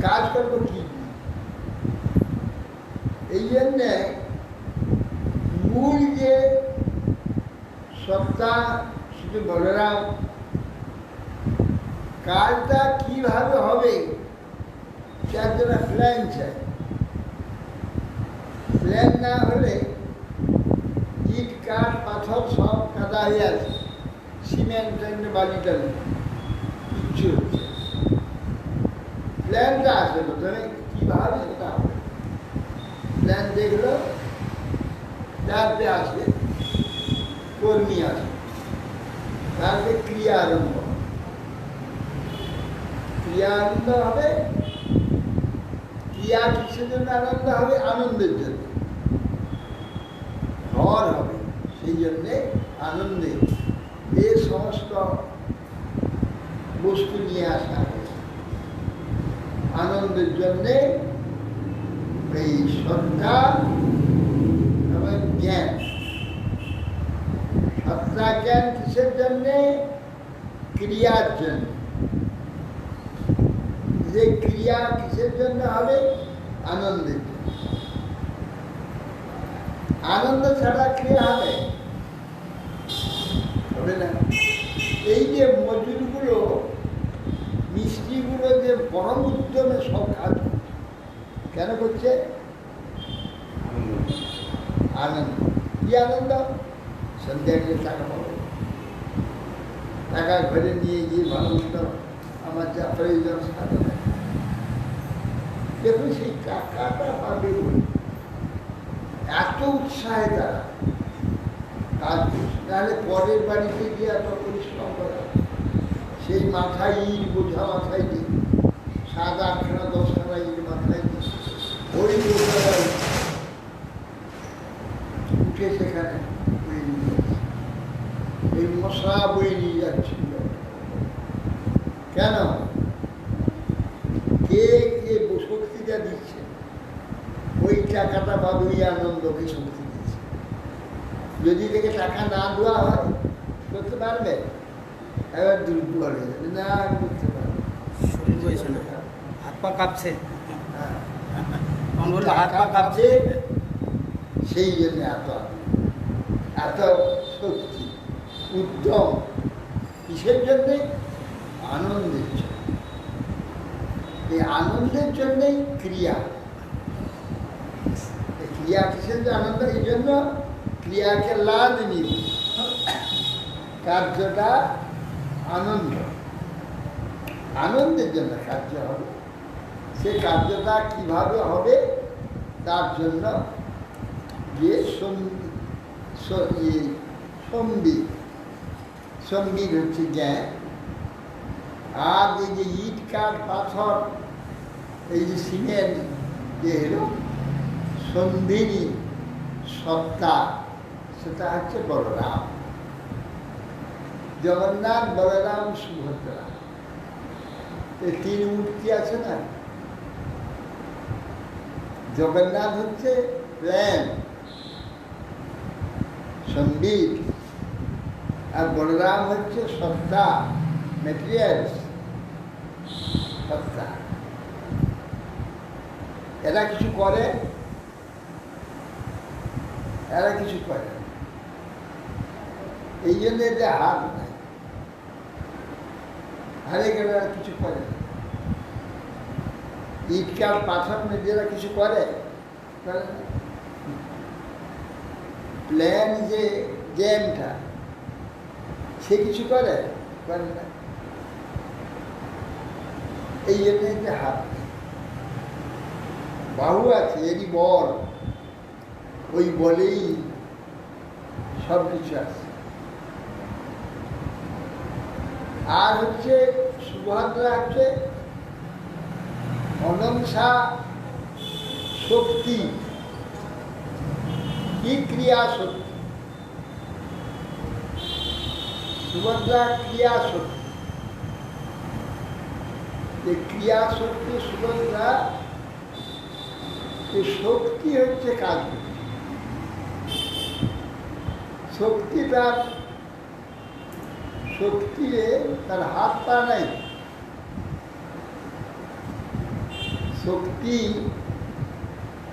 কাজ করবো কি? এই জন্যে মূল যে সত্তা, শুধু বলরাম, কাজটা কিভাবে হবে তার জন্য প্ল্যান চাই। প্ল্যান না হলে ইট কাঠ পাথর সব কাদা হয়ে আছে, সিমেন্ট বালিটা কিচ্ছু হচ্ছে। প্ল্যানটা আছে, প্রথমে কিভাবে সেটা হবে, প্ল্যান দেখলো, তারপরে আসবে কর্মী, আসবে তারপরে ক্রিয়া আরম্ভ। ক্রিয়া আনন্দ হবে। ক্রিয়া কিসের জন্য আনন্দ হবে? আনন্দের জন্য। ঘর হবে, সেই জন্যে আনন্দে এ সমস্ত বস্তু নিয়ে আসা হয়েছে। আনন্দের জন্যে এই সত্তা এবং জ্ঞান। সত্তা জ্ঞান কিসের জন্যে? ক্রিয়ার জন্য। যে ক্রিয়া কিসের জন্য হবে? আনন্দের জন্য। আনন্দ ছাড়া ক্রিয়া হবে না। এই যে মজুরগুলো, মিস্ত্রিগুলো যে পরম উদ্যমে সব কাজ করছে, কেন করছে? আনন্দ। কি আনন্দ? সন্ধ্যা গেলে টাকা পাবো, টাকা ঘরে নিয়ে গিয়ে ভালো মতো আমার যা প্রয়োজন সাধনা। দেখুন সেই টাকাটা পাবে বলে এত উৎসাহে তারা কাজ করছে। তাহলে পরের বাড়িতে গিয়ে এত পরিশ্রম করা, সেই মাথায় ইট বোঝা মাথায় দিই, 7-8খানা 10খানা ইট মাথায় দিই, ওই বোঝা উঠে সেখানে বয়ে নিয়ে যাচ্ছে। এই মশা বয়ে নিয়ে যাচ্ছিল কেন? কে কে শক্তিটা দিচ্ছে? ওই টাকাটা পাবে, ওই আনন্দকে শক্তি দিচ্ছে। যদি থেকে টাকা না দেওয়া হয় করতে পারবে? এবার দুর্বল হয়ে যাবে, না করতে পারবে,
শরীর বইছে না, হাত পা কাঁপছে।
হ্যাঁ,
তখন বললো হাত পা কাঁপছে।
সেই জন্য এত শক্তি, উদ্যম কিসের জন্যে? আনন্দের জন্য। এই আনন্দের জন্যেই ক্রিয়া। ক্রিয়া কিসের জন্য? আনন্দ। এই জন্য ক্রিয়াকে লাভ নিব, কার্যটা আনন্দ। আনন্দের জন্য কার্য হবে। সে কার্যটা কিভাবে হবে তার জন্য যে সঙ্গীত হচ্ছে জ্ঞান। আর এই যে ইট কাঠ পাথর, এই যে সিমেন্ট, যে হলো সন্ধিনী সত্তা, সেটা হচ্ছে বলরাম। জগন্নাথ, বলরাম, সুভদ্রা, এই তিন মূর্তি আছে না, জগন্নাথ হচ্ছে প্ল্যান, সঙ্গীত, আর বলরাম হচ্ছে সত্তা, মেটেরিয়ালস, সত্তা। এরা কিছু করে, এরা কিছু করে, এই জন্য এদের হাত নাই, আরেক এরা কিছু করে না। ইটকার পাথর নিজেরা কিছু করে না। প্ল্যান যে জ্যামটা, সে কিছু করে না। এই জন্য যে হাত নেই। বাহু আছে, এরই বল, ওই বলেই সব কিছু আছে। আর হচ্ছে সুভদ্রা হচ্ছে অনংসা শক্তি, কি ক্রিয়া শক্তি। সুভদ্রা ক্রিয়া শক্তি, যে ক্রিয়া শক্তি সুভদ্রা, এই শক্তি হচ্ছে কাজ করছে। শক্তি তার, শক্তি তার হাত পা নাই, শক্তি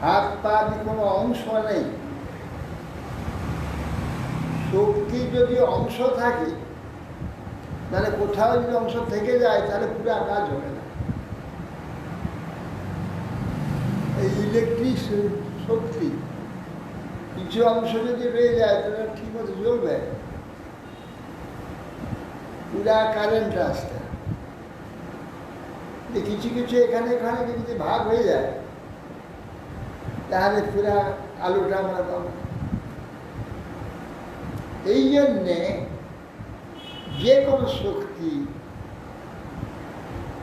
হাত পা কোনো অংশ নেই। শক্তি যদি অংশ থাকে, তাহলে কোথাও যদি অংশ থেকে যায়, তাহলে পুরো কাজ হবে না। এই ইলেকট্রিক শক্তি কিছু অংশ যদি রয়ে যায়, তাহলে ঠিক মতো জ্বলবে, পুরা কারেন্ট আসতে। কিছু কিছু এখানে এখানে যদি ভাগ হয়ে যায়, তাহলে পুরা আলোটা আমরা পাবো। এই জন্যে যে কোনো শক্তি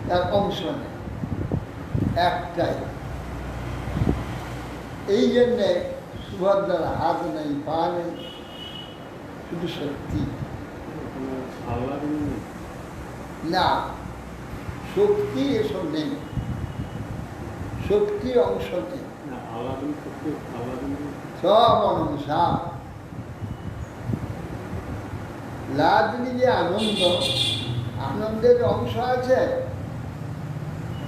তার অংশ নেই, একটাই। এই জন্যে সুভদ্রার হাত নেই, পা নেই, শুধু শক্তি। না, শক্তি এসব নেই, শক্তি অংশ নেই, সব অনংসা। লাদনি যে আনন্দ, আনন্দের অংশ আছে,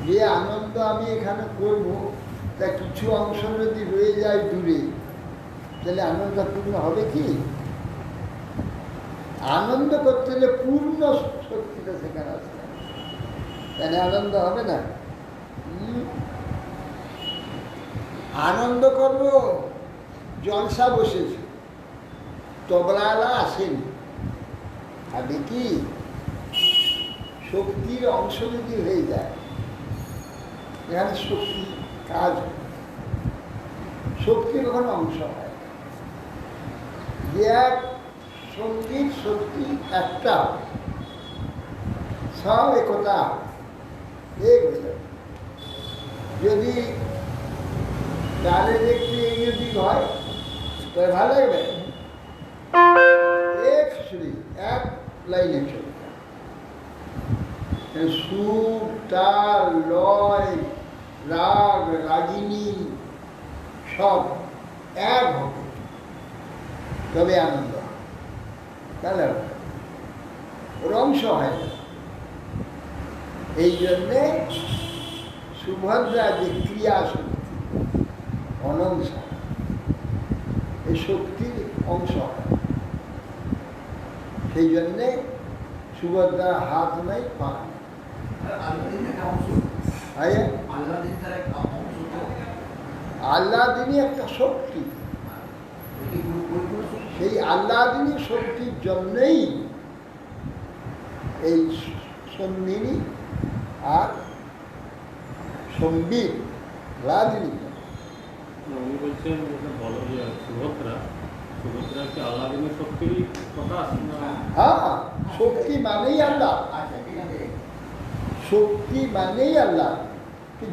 যে আনন্দ আমি এখানে করবো, তা কিছু অংশ যদি রয়ে যায় দূরে, তাহলে আনন্দ পূর্ণ হবে কি? আনন্দ করতে হলে পূর্ণ শক্তিটা সেখানে আসবে, তাহলে আনন্দ হবে না। আনন্দ করবো, জলসা বসেছে, তবলাওয়ালা আসেনি, আগে কি শক্তির অংশ যদি হয়ে যায়, এখানে শক্তি কাজ, শক্তির ওখানে অংশ হয়। যে এক সঙ্গীত শক্তি একটা, সব একতা এক হয়ে যাবে। যদি গানের একটু এগিয়ে দিক হয়, তবে ভালো লাগবে। এক শ্রী, এক লাইনে চলে, সুর, তাল, লয়, রাগ, রাগিনী সব এক হবে, তবে আনন্দ। তাহলে ওর অংশ হয় না। এই জন্যে সুভদ্রা যে ক্রিয়া শক্তি, অনংসা, এই শক্তির অংশ হয়। সেই জন্যে সুভদ্রার হাত নাই, পা নেই। আল্লাদিনী একটা শক্তি, সেই আল্লাদিনী শক্তির জন্যই এই সন্দিনী আর সম্বিত রাজনী।
উনি বলছেন সুভদ্রা, সুভদ্রা কি আল্লাদিনী শক্তির প্রকাশ?
হ্যাঁ, শক্তি মানেই আল্লাহ, শক্তি মানেই আল্লাহ।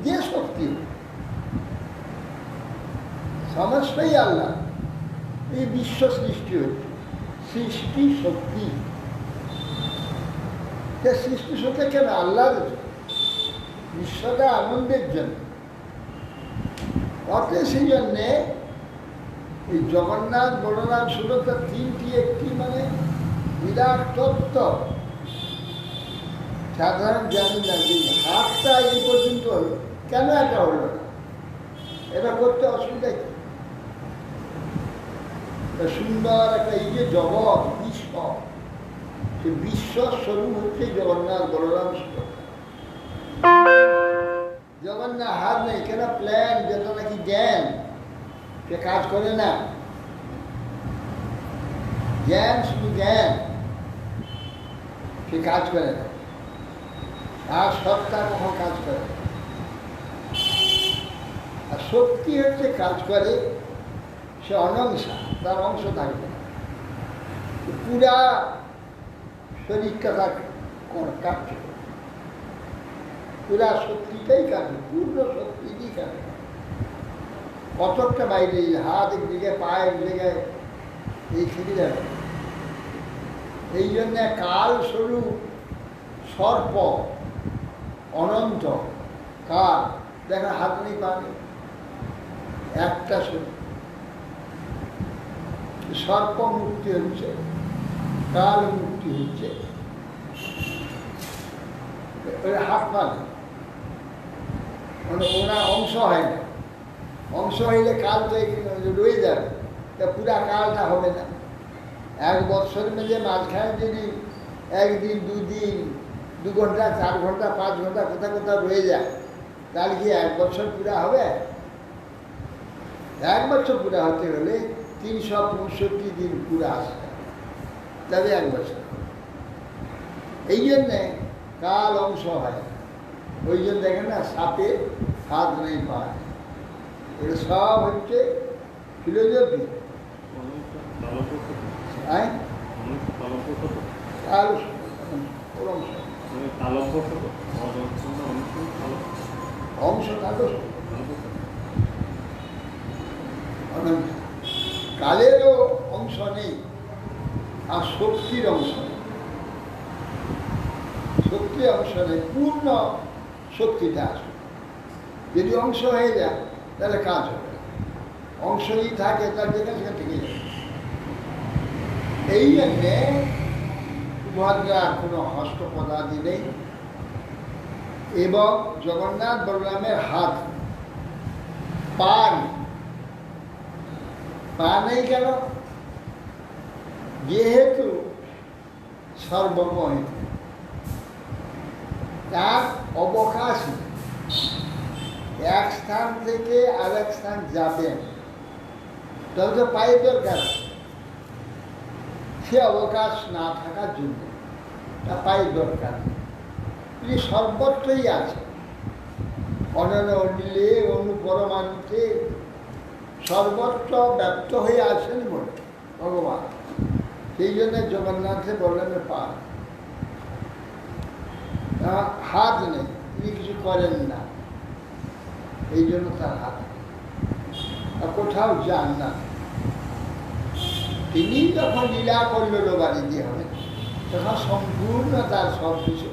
যে শক্তি সমস্তই আল্লাহ। এই বিশ্ব সৃষ্টি হচ্ছে সৃষ্টি শক্তি। সৃষ্টি শক্তি কেন? আল্লাহর বিশ্বটা আনন্দের জন্য। অতএব সেই জন্যে এই জগন্নাথ বলরাম সুভদ্রা তিনটি একটি মানে বিরাট তত্ত্ব। সাধারণ জানি না যে হাতটা এই পর্যন্ত হলো, কেন এটা হলো না? এটা করতে অসুবিধা কি? সুন্দর একটা এই যে জগৎ বিশ্ব, সে বিশ্ব স্বরূপ হচ্ছে জগন্নাথ বলরাম সুভদ্রা। জগন্নাথ হাত নেই, কেন? প্ল্যান যেটা নাকি জ্ঞান, সে কাজ করে না। জ্ঞান শুধু জ্ঞান, সে কাজ করে না। আর সত্তা কখন কাজ করে? আর শক্তি হচ্ছে কাজ করে, সে অনংসা, তার অংশ থাকবে না। পুরা শরীরটা তার কাজ করে, পুরা শক্তিটাই কাটে, পূর্ণ শক্তিটাই কাটে। কতকটা বাইরে, হাত একদিকে, পায়ের দিকে, এই খেতে যাবে। এই জন্যে কাল স্বরূপ সর্প অনন্ত কাল, দেখা হাত নেই, পা নেই, একটা স্বরূপ। সর্প মুক্তি হচ্ছে, কাল মুক্তি হচ্ছে, হাত পা নেই, মানে ওরা অংশ হয় না। অংশ হইলে কাল তো রয়ে যাবে, তা পুরা কালটা হবে না। এক বছর মেঝে মাঝখানে যদি একদিন, দুদিন, 2 ঘন্টা, 4 ঘন্টা, 5 ঘন্টা কোথাও কোথাও রয়ে যায়, তাহলে কি 1 বছর পুরা হবে? 1 বছর পুরা হতে হলে 365 দিন পুরা আসবে, তবে 1 বছর। এই জন্যে কাল অংশ হয়। ওই জন্য দেখেন না, সাপে হাত নেই, পা নেই, এটা সব হচ্ছে ফিলোজফি। অংশ থাকো, কালেরও অংশ নেই, আর শক্তির অংশ নেই। শক্তির অংশ নেই, পূর্ণ শক্তিটা আসবে। যদি অংশ হয়ে যায় তাহলে কাজ হবে না। অংশই থাকে, তার যেখানে সেখানে থেকে যাবে। এই জন্যে সুভদ্রার কোনো হস্তপদাদি নেই, এবং জগন্নাথ বলরামের হাত, পা নেই। পা নেই কেন? যেহেতু সর্বময়, তার অবকাশ নেই। এক স্থান থেকে আরেক স্থান যাবেন, তবে তো পায়ের দরকার। সে অবকাশ না থাকার জন্য তা পায়ের দরকার। তিনি সর্বত্রই আছে, অনন্য অনিলে, অনুপরমাণুতে সর্বত্র ব্যপ্ত হয়ে আছেন বলে ভগবান। সেই জন্য জগন্নাথে বললেন পা, হাত নেই, তিনি কিছু করেন না, এই জন্য তার হাত কোথাও যান না। তিনি যখন লীলা করল বাড়ি দিয়ে হবে, তখন সম্পূর্ণ তার সব কিছু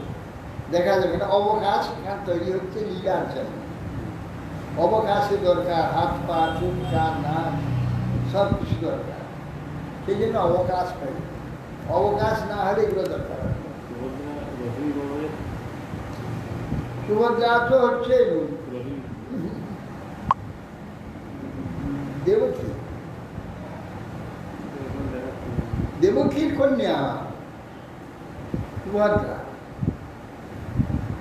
দেখা যাবে না। অবকাশ এখানে তৈরি হচ্ছে লীলার জন্য। অবকাশে দরকার, হাত পা, চুল, কান, নাক, সব কিছু দরকার। সেই জন্য অবকাশ পাই। অবকাশ না হলে এগুলো দরকার হয়। সুভদ্রা তো হচ্ছে দেবকী, দেবকীর কন্যা সুভদ্রা।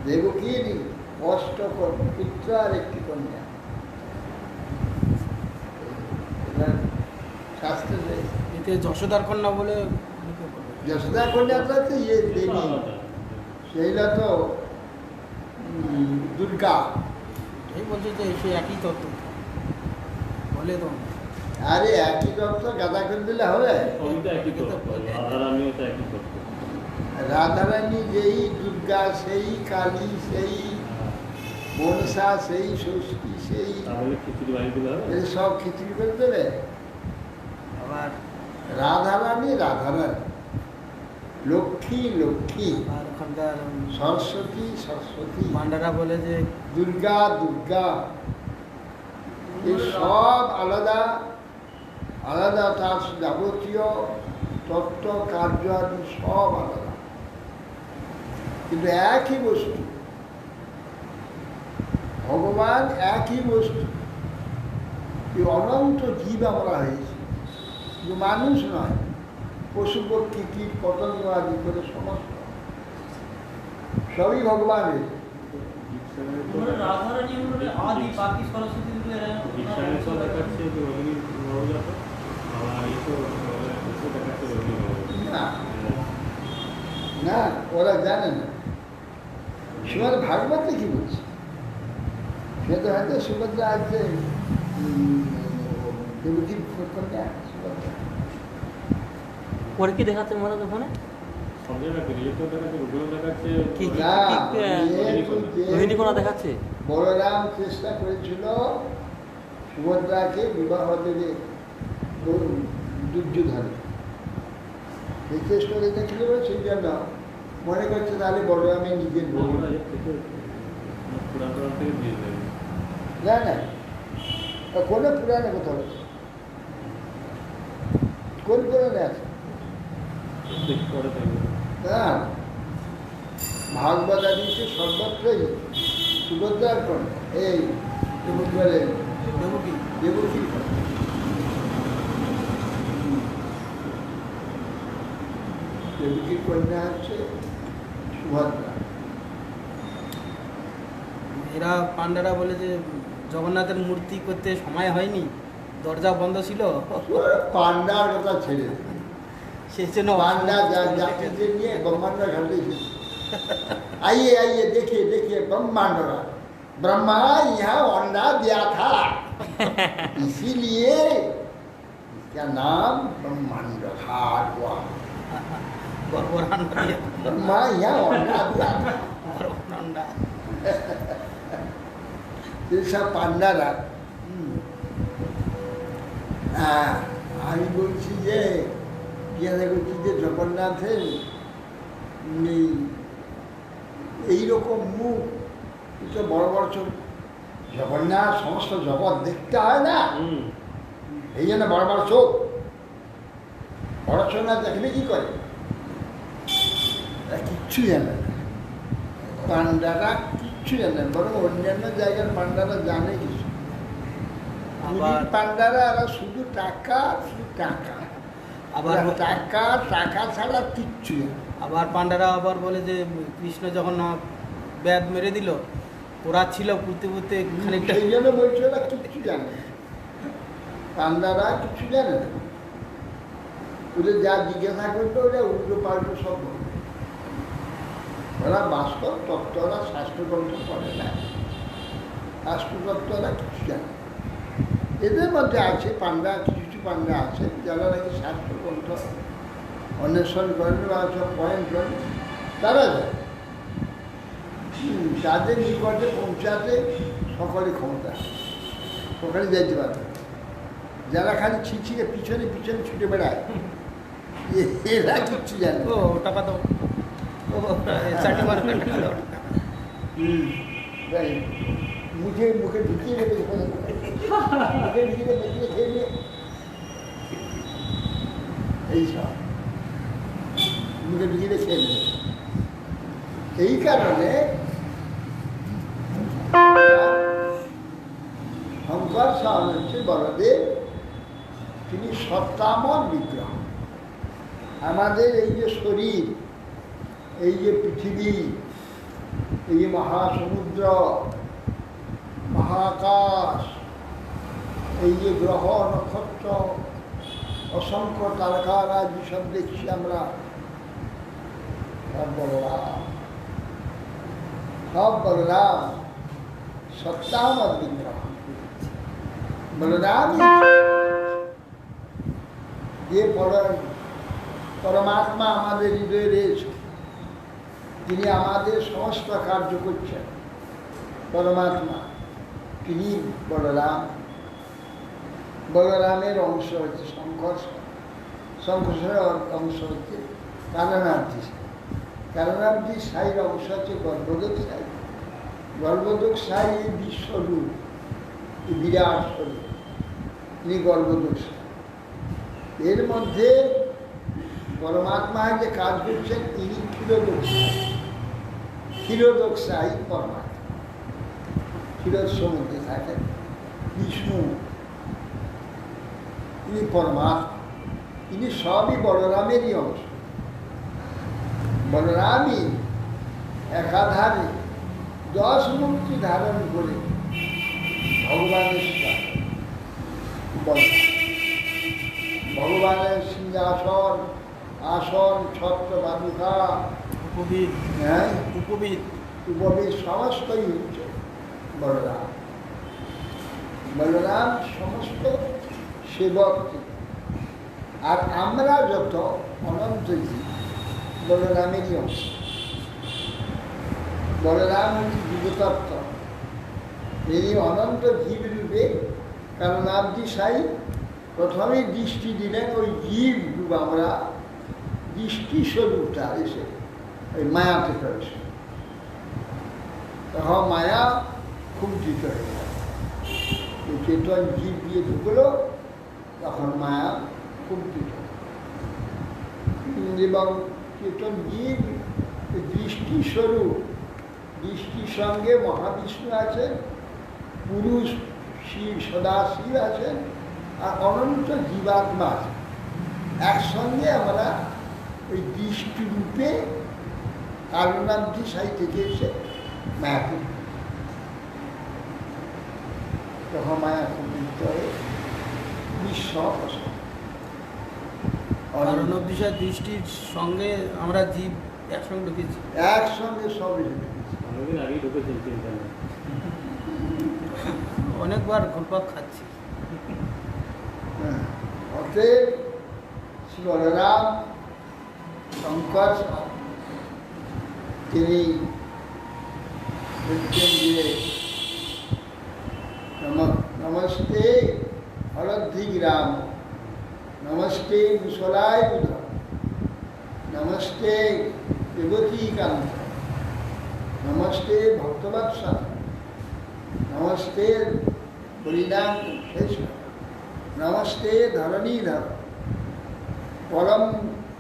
দেবকীর 8 পুত্র আর 1 কন্যা। শাস্ত্রে
এতে যশোদার কন্যা বলে,
যশোদার কন্যাটা তো ইয়ে দেবী, সেইটা তো দুর্গা।
এই বলছে যে সে একই তত্ত্ব বলে তো।
আরে একই তত্ত্ব গাদা করে দিলে হবে? রাধারানী যেই দুর্গা, সেই কালী, সেই মনসা, সেই ষষ্ঠী, সেই সব খিচুড়ি করে দেবে।
আবার
রাধারানী রাধারানী, লক্ষ্মী লক্ষ্মী,
আর ওখানকার
সরস্বতী সরস্বতী,
পান্ডারা বলে যে
দুর্গা দুর্গা। এই সব আলাদা আলাদা, তার যাবতীয় তত্ত্ব কার্য আদি সব আলাদা, কিন্তু একই বস্তু, ভগবান একই বস্তু। এই অনন্ত জীব আমরা হয়েছি, কিন্তু মানুষ নয়, পশু পক্ষী কীট পতঙ্গ আদি করে সমস্ত সবই ভগবানের।
রাধারানী আদি বাকি সরস্বতী
দীক্ষায় তো দেখাচ্ছে যে রোহিণী নবজাত, আর এই তো দেখাচ্ছে রোহিণী নবজাত।
না না, ওরা জানে না। শ্রীমদ ভাগবতে কি বলছে, সে তো হয়তো সুভদ্রা আছে, দেবকীর কন্যা সুভদ্রা।
পরে কি দেখাচ্ছে মহারাজ ওখানে?
সব জায়গায় রিলেটেড দেখাচ্ছে, রোহিণী দেখাচ্ছে।
কি কি
না,
রোহিণী কোনা দেখাচ্ছে?
বলরাম চেষ্টা করেছিল সুভদ্রাকে বিবাহ দেবে দুর্যোধনে, এই চেষ্টা দেখেছিল, সেই জন্য মনে করছে তাহলে বলরামের নিজের বউ।
আমরা এর থেকে পুরাণ থেকে দিয়ে দেবে।
না না, কোনো পুরাণে কোথাও আছে? কোন পুরাণে আছে?
দেখি পরে দেখবে।
না, ভাগবত আদিতে সর্বত্রই সুভদ্রার কন্যা, এই বলে
দেবকী।
দেবকীর কন্যা। দেবকীর কন্যা হচ্ছে সুভদ্রা।
এরা পান্ডারা বলে যে জগন্নাথের মূর্তি করতে সময় হয়নি, দরজা বন্ধ ছিল,
পান্ডার কথা ছেড়ে দে।
সেই জন্য
पांडा जाति लिए ब्रह्मांड घटे आइए आइए देखिए देखिए ब्रह्मांड ब्रह्मा यहाँ अंडा दिया था इसीलिए इसका नाम ब्रह्मांड घाट हुआ।
গর্বরান দিয়ে
ब्रह्मा यहाँ अंडा दिया था।
গর্বরান্ডা।
যেসব পান্ডারা আমি বলছি যে জিজ্ঞাসা করছি যে জগন্নাথের এইরকম মুখ, এটা বড় বড় চোখ, জগন্নাথ সমস্ত জগৎ দেখতে হয় না, এই জন্য বড় বড় চোখ। বড় চোখ না দেখলে কি করে? এরা কিচ্ছু জানে না, পান্ডারা কিচ্ছু জানে না, বরং অন্যান্য জায়গার পান্ডারা জানে কিছু।
আবার
পান্ডারা এরা শুধু টাকা, শুধু টাকা,
আবার
টাকা টাকা ছাড়া কিচ্ছু না।
আবার পান্ডারা আবার বলে যে কৃষ্ণ যখন ব্যাদ মেরে দিল, ওরা ছিল পুঁতে পুঁতে খানিকটা।
সেই জন্য বলছে ওরা কিচ্ছু জানে না, পান্ডারা কিছু জানে না। ওদের যা জিজ্ঞাসা করতো ওরা উল্টো পাল্টো সব বলবে। ওরা বাস্তব তত্ত্ব, ওরা শাস্ত্রগ্রন্থ পড়ে না, শাস্ত্রতত্ত্ব ওরা কিছু জানে না। এদের মধ্যে আছে পান্ডা, কিছু কিছু পান্ডা আছে যারা নাকি শাস্ত্রগ্রন্থ অন্বেষণ করেন বা সব পয়েন্ট করেন, তারা যায়। তাদের নিকটে পৌঁছাতে সকলে ক্ষমতা, ওখানে যাইতে পারবে। যারা খালি ছিঁচিয়ে পিছনে পিছনে ছুটে বেড়ায়, এরা কিচ্ছু জানে না।
ও টাকা তো চাটি মারবে
তাই মুখে মুখে ঢুকিয়ে দেবে, মুখে ঢুকিয়ে দেবে, খেয়ে নিয়ে এইসব মুখে ঢুকিয়ে খেয়ে নেবে। এই কারণে শঙ্কর সাহন হচ্ছে বড়দেব, তিনি সত্তাময় বিগ্রহ। আমাদের এই যে শরীর, এই যে পৃথিবী, এই যে মহাসমুদ্র, মহাকাশ, এই যে গ্রহ নক্ষত্র, অসংখ্য তারকারা যেসব দেখছি আমরা, সব বলরাম, সব বলরাম, সত্তাময় বিগ্রহ বলরাম। যে পরমাত্মা আমাদের হৃদয়ে রয়েছে, তিনি আমাদের সমস্ত কার্য করছেন, পরমাত্মা তিনি বলরাম। বলরামের অংশ হচ্ছে শঙ্কর, শঙ্করের অংশ হচ্ছে কারণার্থী সাই। কারণার্থী সাইর অংশ হচ্ছে গর্ভোদক সাই। গর্ভোদক সাই এই বিশ্বরূপ, এই বিরাট স্বরূপ, ইনি গর্ভোদক সাই। এর মধ্যে পরমাত্মা যে কাজ করছেন তিনি ক্ষীরোদক সাই। ক্ষীরোদক সাই পরমাত্মা, ক্ষীরোদ সমুদ্রে থাকেন বিষ্ণু, তিনি পরমাত্মা। তিনি সবই বলরামেরই অংশ। বলরামই একাধারে 10 মূর্তি ধারণ করে ভগবানের ভগবানের সিংহাসন, আসন, ছত্র বালুকা,
উপবিদ,
হ্যাঁ,
উপবিদ,
উপবেশ সমস্তই হচ্ছে বলরাম। বলরাম সমস্ত সেবক। আর আমরা যত অনন্ত জীব বলরামেরই অংশ। বলরাম হচ্ছে জীবতত্ত্ব। এই অনন্ত জীব রূপে কারণার্থী সাই প্রথমে দৃষ্টি দিলেন ওই জীব রূপ আমরা দৃষ্টি স্বরূপটা এসে ওই মায়াতে প্রবেশ। তখন মায়া কুণ্ঠিত হয়ে গেল। এই চেতন জীব দিয়ে ঢুকলো, তখন মায়া কুণ্ঠিত। এবং চেতন জীব দৃষ্টি স্বরূপ, দৃষ্টির সঙ্গে মহাবিষ্ণু আছেন, পুরুষ শিব সদাশিব আছেন, আর অনন্ত জীবাত্মা আছে। একসঙ্গে আমরা ওই দৃষ্টি রূপে কারণার্থী সাই থেকে এসে মায়াকে, তখন মায়া কুণ্ঠিত হয়ে বিশ্ব
কারণোদ্দেশ্যের দৃষ্টির সঙ্গে আমরা জীব একসঙ্গে ঢুকেছি।
একসঙ্গে সব এসে
অনেকদিন আগেই ঢুকেছেন চিন্তা নেই।
অনেকবার ঘুরপাক খাচ্ছি।
অতএব শ্রী বলরাম শঙ্কর তিনি বলছেন যে নমস্তে হলদ্ধিগ্রাম, নমস্তে মুসলায় বুধ, নমস্তে দেবতীকান্ত, নমস্তে ভক্তবৎসল, নমস্তে হরিনাম শেষ, নমস্তে ধরণীধর,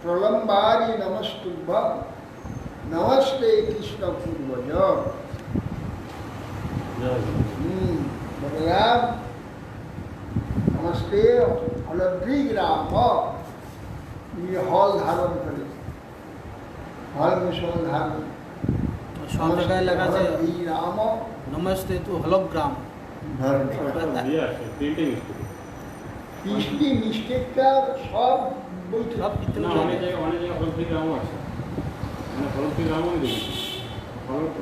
প্রলম্বারি নমস্তুভ্যম, নমস্তে কৃষ্ণ পূর্বজ। বলরাম নমস্তে হলদ্ধিগ্রাম, তিনি হল ধারণ করে, হল মুসল ধারণ।
সব জায়গায় লেখা আছে
এই রাম
নমস্তে তু হলগ্রাম।
ধারণ করে।
দিয়ে আসে প্রিন্টিং স্কুলে।
কৃষ্টি মিস্টেকটা সব বইতে
সব কিছু
না, অনেক জায়গায় হলফি গ্রামও আছে, মানে হলফি গ্রামও আমি দেখেছি।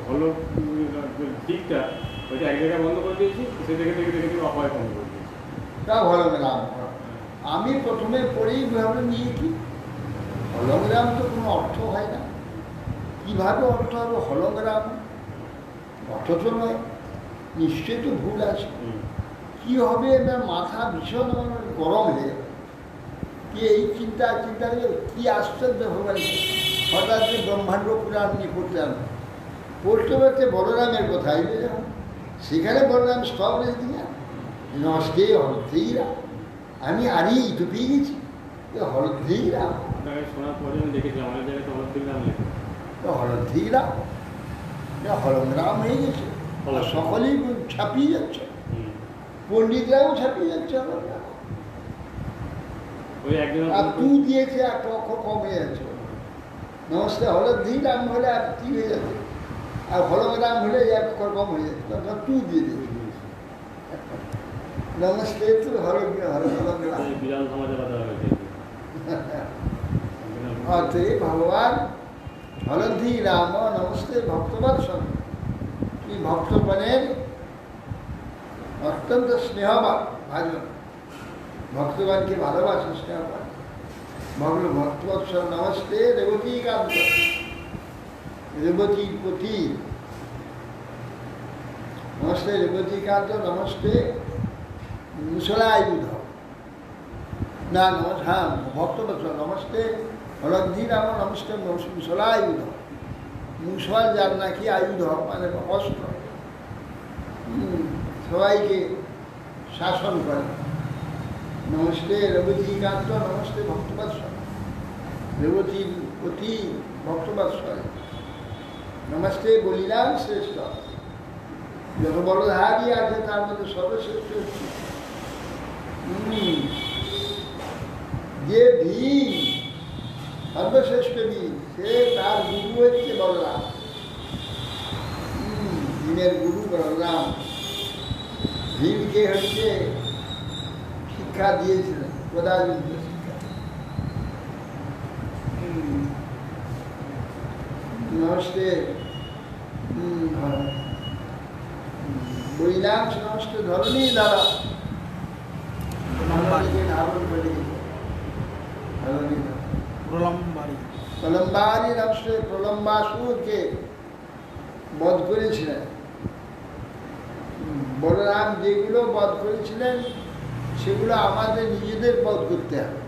হল দিকটা ওইটা এক জায়গায় বন্ধ করে দিয়েছি, সে দেখে অপায় বন্ধ করে দিয়েছি।
তা হলগ্রাম। আমি প্রথমে পড়েই ভাবলাম নিয়ে কি হলগ্রাম তো কোনো অর্থ হয় না, কীভাবে অর্থ হবে হলগ্রাম? অর্থ তো নয়, নিশ্চয়ই তো ভুল আছে। কী হবে না, মাথা ভীষণ আমার গরম হয়ে কি এই চিন্তা করে কী আশ্চর্য ভগবান হঠাৎ যে ব্রহ্মাণ্ড পুরাণ নিয়ে পড়তে পড়তে বলরামের কথা আইবে যখন সেখানে বলরাম সব রেখে দিয়ে নমস্তে হলদেইরাম। আমি আরই তো পেয়ে গেছি হলদেইরাম,
আপনাকে শোনার পরে আমি দেখেছি আমাদের জায়গায় তো হলফি গ্রাম লেখা।
তো হলদেইরাম হলগ্রাম হয়ে গেছে। আর সকলেই ছাপিয়ে যাচ্ছে, পণ্ডিতরাও ছাপিয়ে যাচ্ছে হলগ্রাম।
ওই একজন
আর তু দিয়েছে একটা অক্ষর কম হয়ে যাচ্ছে। নমস্তে হলদেইরাম হলে আর কি হয়ে যাচ্ছে, আর হলগ্রাম হলে এক অক্ষর কম হয়ে যাচ্ছে, তখন তু দিয়ে দিয়েছে। নমস্তে তো হলগ্রাম।
বিড়াল সমাজে বাধা হয়েছে।
অতএব ভগবান হলধি রাম নমস্তে ভক্তবৎসল, এই ভক্তগণের অত্যন্ত স্নেহবান ভাজন, ভক্তগণকে ভালোবাসে স্নেহবান ভক্তবৎসল। নমস্তে রেবতীকান্ত, রেবতীর পতি, নমস্তে রেবতীকান্ত, নমস্তে মুসলায় বুধ, না হ্যাঁ ভক্তবৎসল, নমস্তে হলদ্ধি নাম নমস্তে মুসলায়ুধ, মুসল যার নাকি আয়ুধ মানে অস্ত্র, সবাইকে শাসন করে। নমস্তে রেবতীকান্ত, নমস্তে ভক্তবৎসল, রেবতীর অতি ভক্তবৎসল, নমস্তে বলিলাম শ্রেষ্ঠ। যত বড় ধারী আছে তার মধ্যে সর্বশ্রেষ্ঠ হচ্ছে যে ভীম, সর্বশ্রেষ্ঠ ভীম, সে তার গুরু হচ্ছে বলরাম। ভীমের গুরু বলরাম। ভীমকে হচ্ছে শিক্ষা দিয়েছিলেন, গদাযুদ্ধ শিক্ষা। নমস্তে বলিলাম সমস্ত ধরনী দ্বারা ধারণ করে
প্রলম্বারি
প্রলম্বারি নমস্তে প্রলম্বাসুরকে বধ করেছিলেন। বলরাম যেগুলো বধ করেছিলেন সেগুলো আমাদের নিজেদের বধ করতে হবে।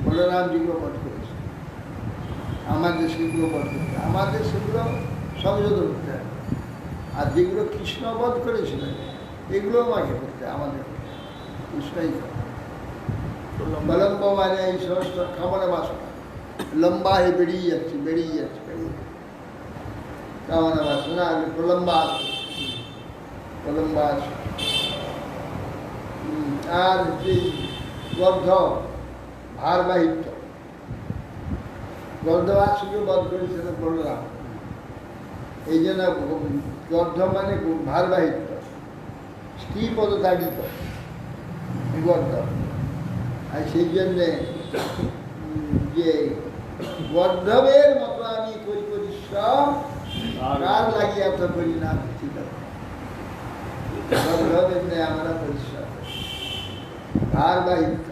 বলরাম যেগুলো বধ করেছে আমাদের সেগুলো বধ করতে হবে, আমাদের সেগুলো সংশোধন করতে হবে। আর যেগুলো কৃষ্ণ বধ করেছিলেন এগুলো আমাকে করতে হবে, আমাদের কৃষ্ণই করে। বলম্ব মানে এই সমস্ত কামনা বাসনা লম্বা হয়ে বেরিয়ে যাচ্ছে বেরিয়ে যাচ্ছে বেরিয়ে যাচ্ছে, কামনা বাসনা প্রলম্বাস প্রলম্বাস। আর যে গর্ধ ভারবাহিত্য, গর্ধবাসীকে বধ করেছিল বলরাম। এই জন্য গর্ধ মানে ভারবাহিত্য, স্ত্রী পদতাড়িত গর্ধ। আর সেই জন্যে যে গর্ধবের মতো আমি করি পরিশ্রম, কার লাগিয়া তো করি না ঠিক আছে। গর্ধবের নেই আমরা পরিশ্রম ভারবাহিত্য।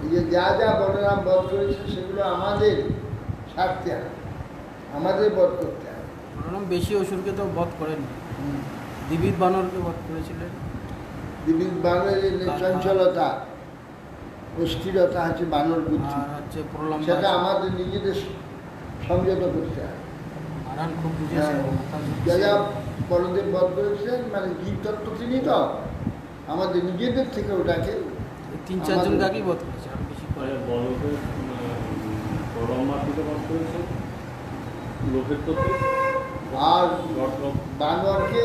এই যে যা যা বলরাম বধ করেছে সেগুলো আমাদের স্বার্থে হবে, আমাদের বধ করতে হবে।
বলরাম বেশি অসুরকে তো বধ করেননি, দিবিদ বানরকে বধ করেছিলেন।
দিবিদ বানরের চঞ্চলতা, অস্থিরতা হচ্ছে বানর বুদ্ধি,
আর হচ্ছে প্রলম্ব,
সেটা আমাদের নিজেদের সংযত করতে হবে।
আরান খুব বুঝেছে।
যা যা বলদেব বধ করেছিলেন মানে জীবতত্ত্ব তিনি তো আমাদের নিজেদের থেকে ওটাকে
তিন চারজন কাকেই বধ করেছে, আর বেশি করে।
বলদের প্রলম্বার দিকে বধ করেছে, লোকের তো
আর বানরকে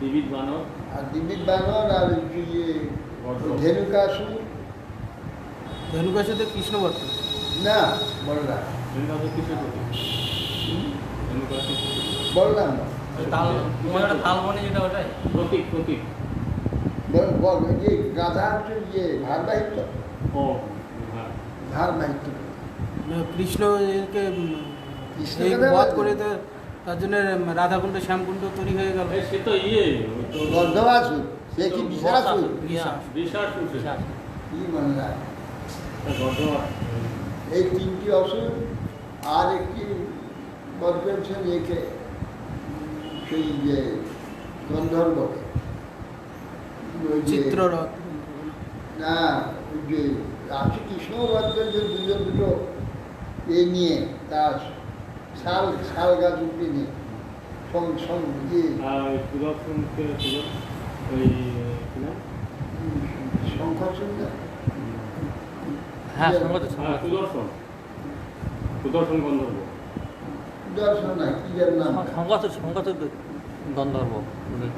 দিবিদ বানর,
আর দিবিদ বানর আর ইয়ে ধেনুকাসুর,
ধনুকাসুরকে কৃষ্ণ বধ করেছে।
না বলরাম
কিসের প্রতি
বলরাম না
তাল তোমার একটা তাল বনে যেটা ওটাই
প্রতীক প্রতীক
যে গাধা হচ্ছে ইয়ে ভারবাহিত্য,
ও হ্যাঁ
ভারবাহিত্য।
কৃষ্ণ একে
কৃষ্ণকে
এই বধ করে তো তার জন্য রাধাকুণ্ড শ্যামকুণ্ড তৈরি হয়ে গেল।
সে তো ইয়ে
গর্ধবাসুর, সে কি বিশাসুর?
বিশ্বাসুর
কি মনে হয়
গর্ধবা
এই তিনটি অসুর আর একটি বধ করেছেন একে, সেই যে গন্ধর্বকে, ওই যে
চিত্ররথ
না ওই যে আছে কৃষ্ণ বধ করেছেন দুজন দুটো এই নিয়ে, তার শাল শাল গাছ উপরে নিয়ে
সুদর্শনকে ওই কি নাম
শঙ্করচূড় না
হ্যাঁ
সুদর্শন সুদর্শন গন্ধর্ব
দর্শন না কি যার নাম
শঙ্কর গন্ধর্ব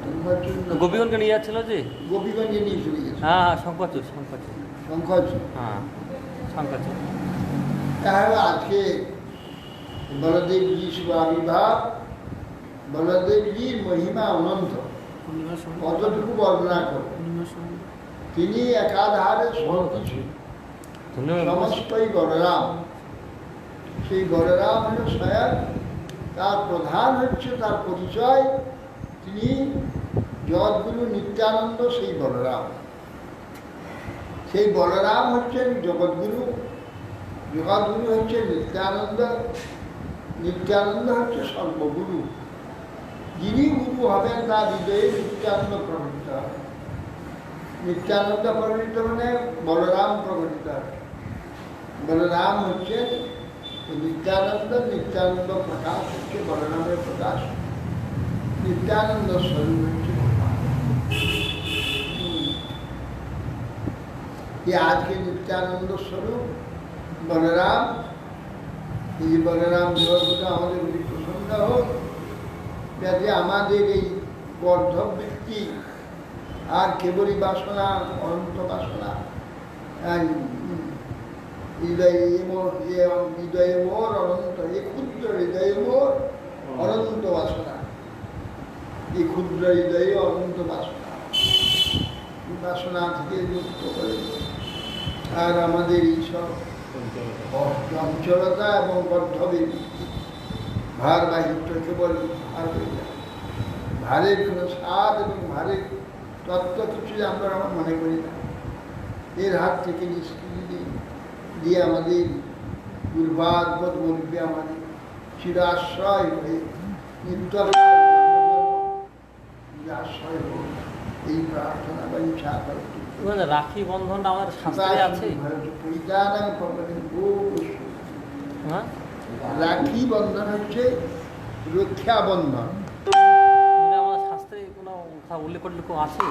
শঙ্করচূড় না,
গোপীগণকে নিয়ে যাচ্ছিল যে,
গোপীগঞ্জে নিয়ে চলে গেছে
হ্যাঁ হ্যাঁ শঙ্করচূড় শঙ্করচূড়
শঙ্করচূড়।
হ্যাঁ শঙ্করচূড়।
তাহলে আজকে বলদেবজি শুভ আবির্ভাব, বলদেবজির মহিমা অনন্ত,
পূর্ণিমার সময়
কতটুকু বর্ণনা করব।
পূর্ণিমার সময়
তিনি একাধারে সবকিছু, সমস্তই বলরাম। সেই বলরাম হল স্বয়ং, তার প্রধান হচ্ছে তার পরিচয়, তিনি জগৎগুরু নিত্যানন্দ, সেই বলরাম। সেই বলরাম হচ্ছেন জগৎগুরু, জগৎগুরু হচ্ছে নিত্যানন্দ, নিত্যানন্দ হচ্ছে সর্বগুরু। যিনি গুরু হবেন তার হৃদয়ে নিত্যানন্দ প্রবৃত্ত হবে। নিত্যানন্দ প্রকটিত মানে বলরাম প্রকটিত হবে। বলরাম হচ্ছে নিত্যানন্দ, নিত্যানন্দ প্রকাশ হচ্ছে বলরামের প্রকাশ, নিত্যানন্দ স্বরূপ হচ্ছে ভগবান। ये आज के नित्यानंद स्वरूप बलराम, ये बलराम জগৎটা আমাদের অতি প্রসন্ন হোক, যাতে আমাদের এই বদ্ধবৃত্তি আর কেবলই বাসনা, অনন্ত বাসনা, হৃদয়ে মোর অনন্ত, এই ক্ষুদ্র হৃদয়ে মোর অনন্ত বাসনা, এই ক্ষুদ্র হৃদয়ে অনন্ত বাসনা, বাসনা থেকে মুক্ত করে আর আমাদের এইসব চঞ্চলতা এবং বদ্ধবৃত্তি, ভার বাহিত্য কেবল ভার হয়ে যায়, ভারের কোনো স্বাদ এবং ভারের তত্ত্ব কিছু আমরা মনে করি না, এর হাত থেকে নিষ্কৃতি দিয়ে আমাদের দুর্বাদ পদ্মরূপে আমাদের চিরাশ্রয় হয়ে নিত্য আশ্রয় হোক, এই প্রার্থনা বা ইচ্ছা করে।
মানে রাখি বন্ধনটা আমাদের শাস্ত্রে আছে। হ্যাঁ,
রাখি বন্ধন হচ্ছে রক্ষা বন্ধন।
এটা আমাদের শাস্ত্রে কোনো কথা উল্লেখ করলে কেউ আছে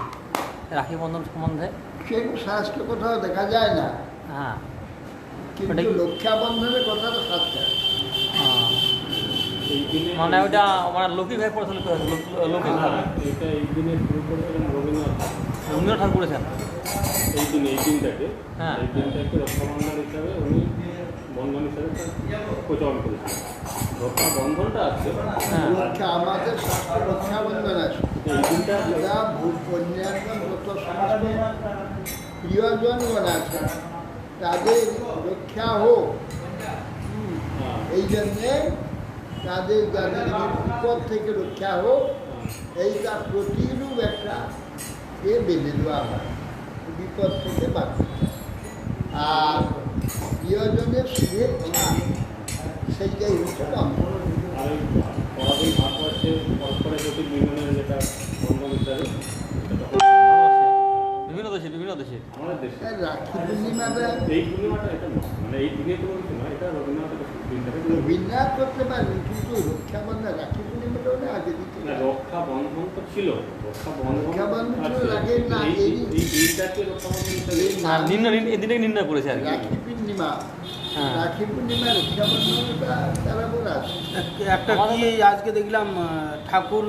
রাখি বন্ধন সম্বন্ধে?
সে শাস্ত্র কোথাও দেখা যায় না,
হ্যাঁ,
কিন্তু রক্ষা বন্ধনের কথা তো শাস্ত্রে আছে।
এই দিনে
মানে ওইটা মানে লৌকিক ভাবে পড়েছিল, লৌকিক ভাবে
এটা এই দিনে শুরু করেছিলেন রবীন্দ্রনাথ।
রবীন্দ্রনাথ ঠাকুর করেছেন।
এই দিনটাকে,
হ্যাঁ।
এই দিনটাকে রক্ষাবন্ধন হিসাবে উনি বন্ধন হিসাবে প্রচলন করেছেন। রক্ষা বন্ধনটা আছে,
হ্যাঁ,
রক্ষা আমাদের শাস্ত্র রক্ষা বন্ধন আছে,
এই দিনটা
যা ভূত কন্যাগণ যত সমস্ত প্রিয়জনগণ আছে তাদের রক্ষা হোক, এই জন্যে তাদের যাদের বিপদ থেকে রক্ষা হোক, এইটা প্রতিরূপ একটা এ বেঁধে দেওয়া হয়, বিপদ থেকে বাঁচতে। আর প্রিয়জনের শুভেচ্ছা সেইটাই হচ্ছে বন্ধন।
আর ওই পরাধীন ভারতবর্ষে পরস্পরের প্রতি মিলনের যেটা বন্ধন হিসাবে, সেটা তো
বিভিন্ন দেশে
আমাদের দেশে
রাখি পূর্ণিমাটা
এই পূর্ণিমাটা এটা নয়, মানে এই দিনে কোনো কিছু নয়, এটা রবীন্দ্রনাথের দিনটাকে
বিন্যাস করতে পারবেন, কিন্তু রক্ষাবন্ধন রাখি পূর্ণিমাটা হলে আগে দিতে
না, রক্ষা বন্ধন তো ছিল, রক্ষা বন্ধন
রক্ষা বন্ধন ছিল,
আছে।
রাগের না,
এই
এই-
দিনটাকে রক্ষা বন্ধন হিসাবে
এই দিনে নির্ণয় করেছে আর কি।
রাখি পূর্ণিমা,
হ্যাঁ।
রাখি পূর্ণিমা রক্ষাবন্ধনটা তারা বলে আছে।
একটা কি আজকে দেখলাম ঠাকুর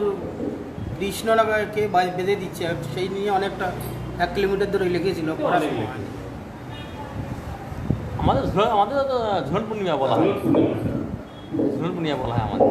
কৃষ্ণকে বেঁধে দিচ্ছে, সেই নিয়ে অনেকটা 1 কিলোমিটার ধরে লিখেছিল পড়ার সময়।
আমাদের তো ঝুলন পূর্ণিমা বলা হয়,
পূর্ণিমা।
ঝুলন পূর্ণিমা বলা হয় আমাদের।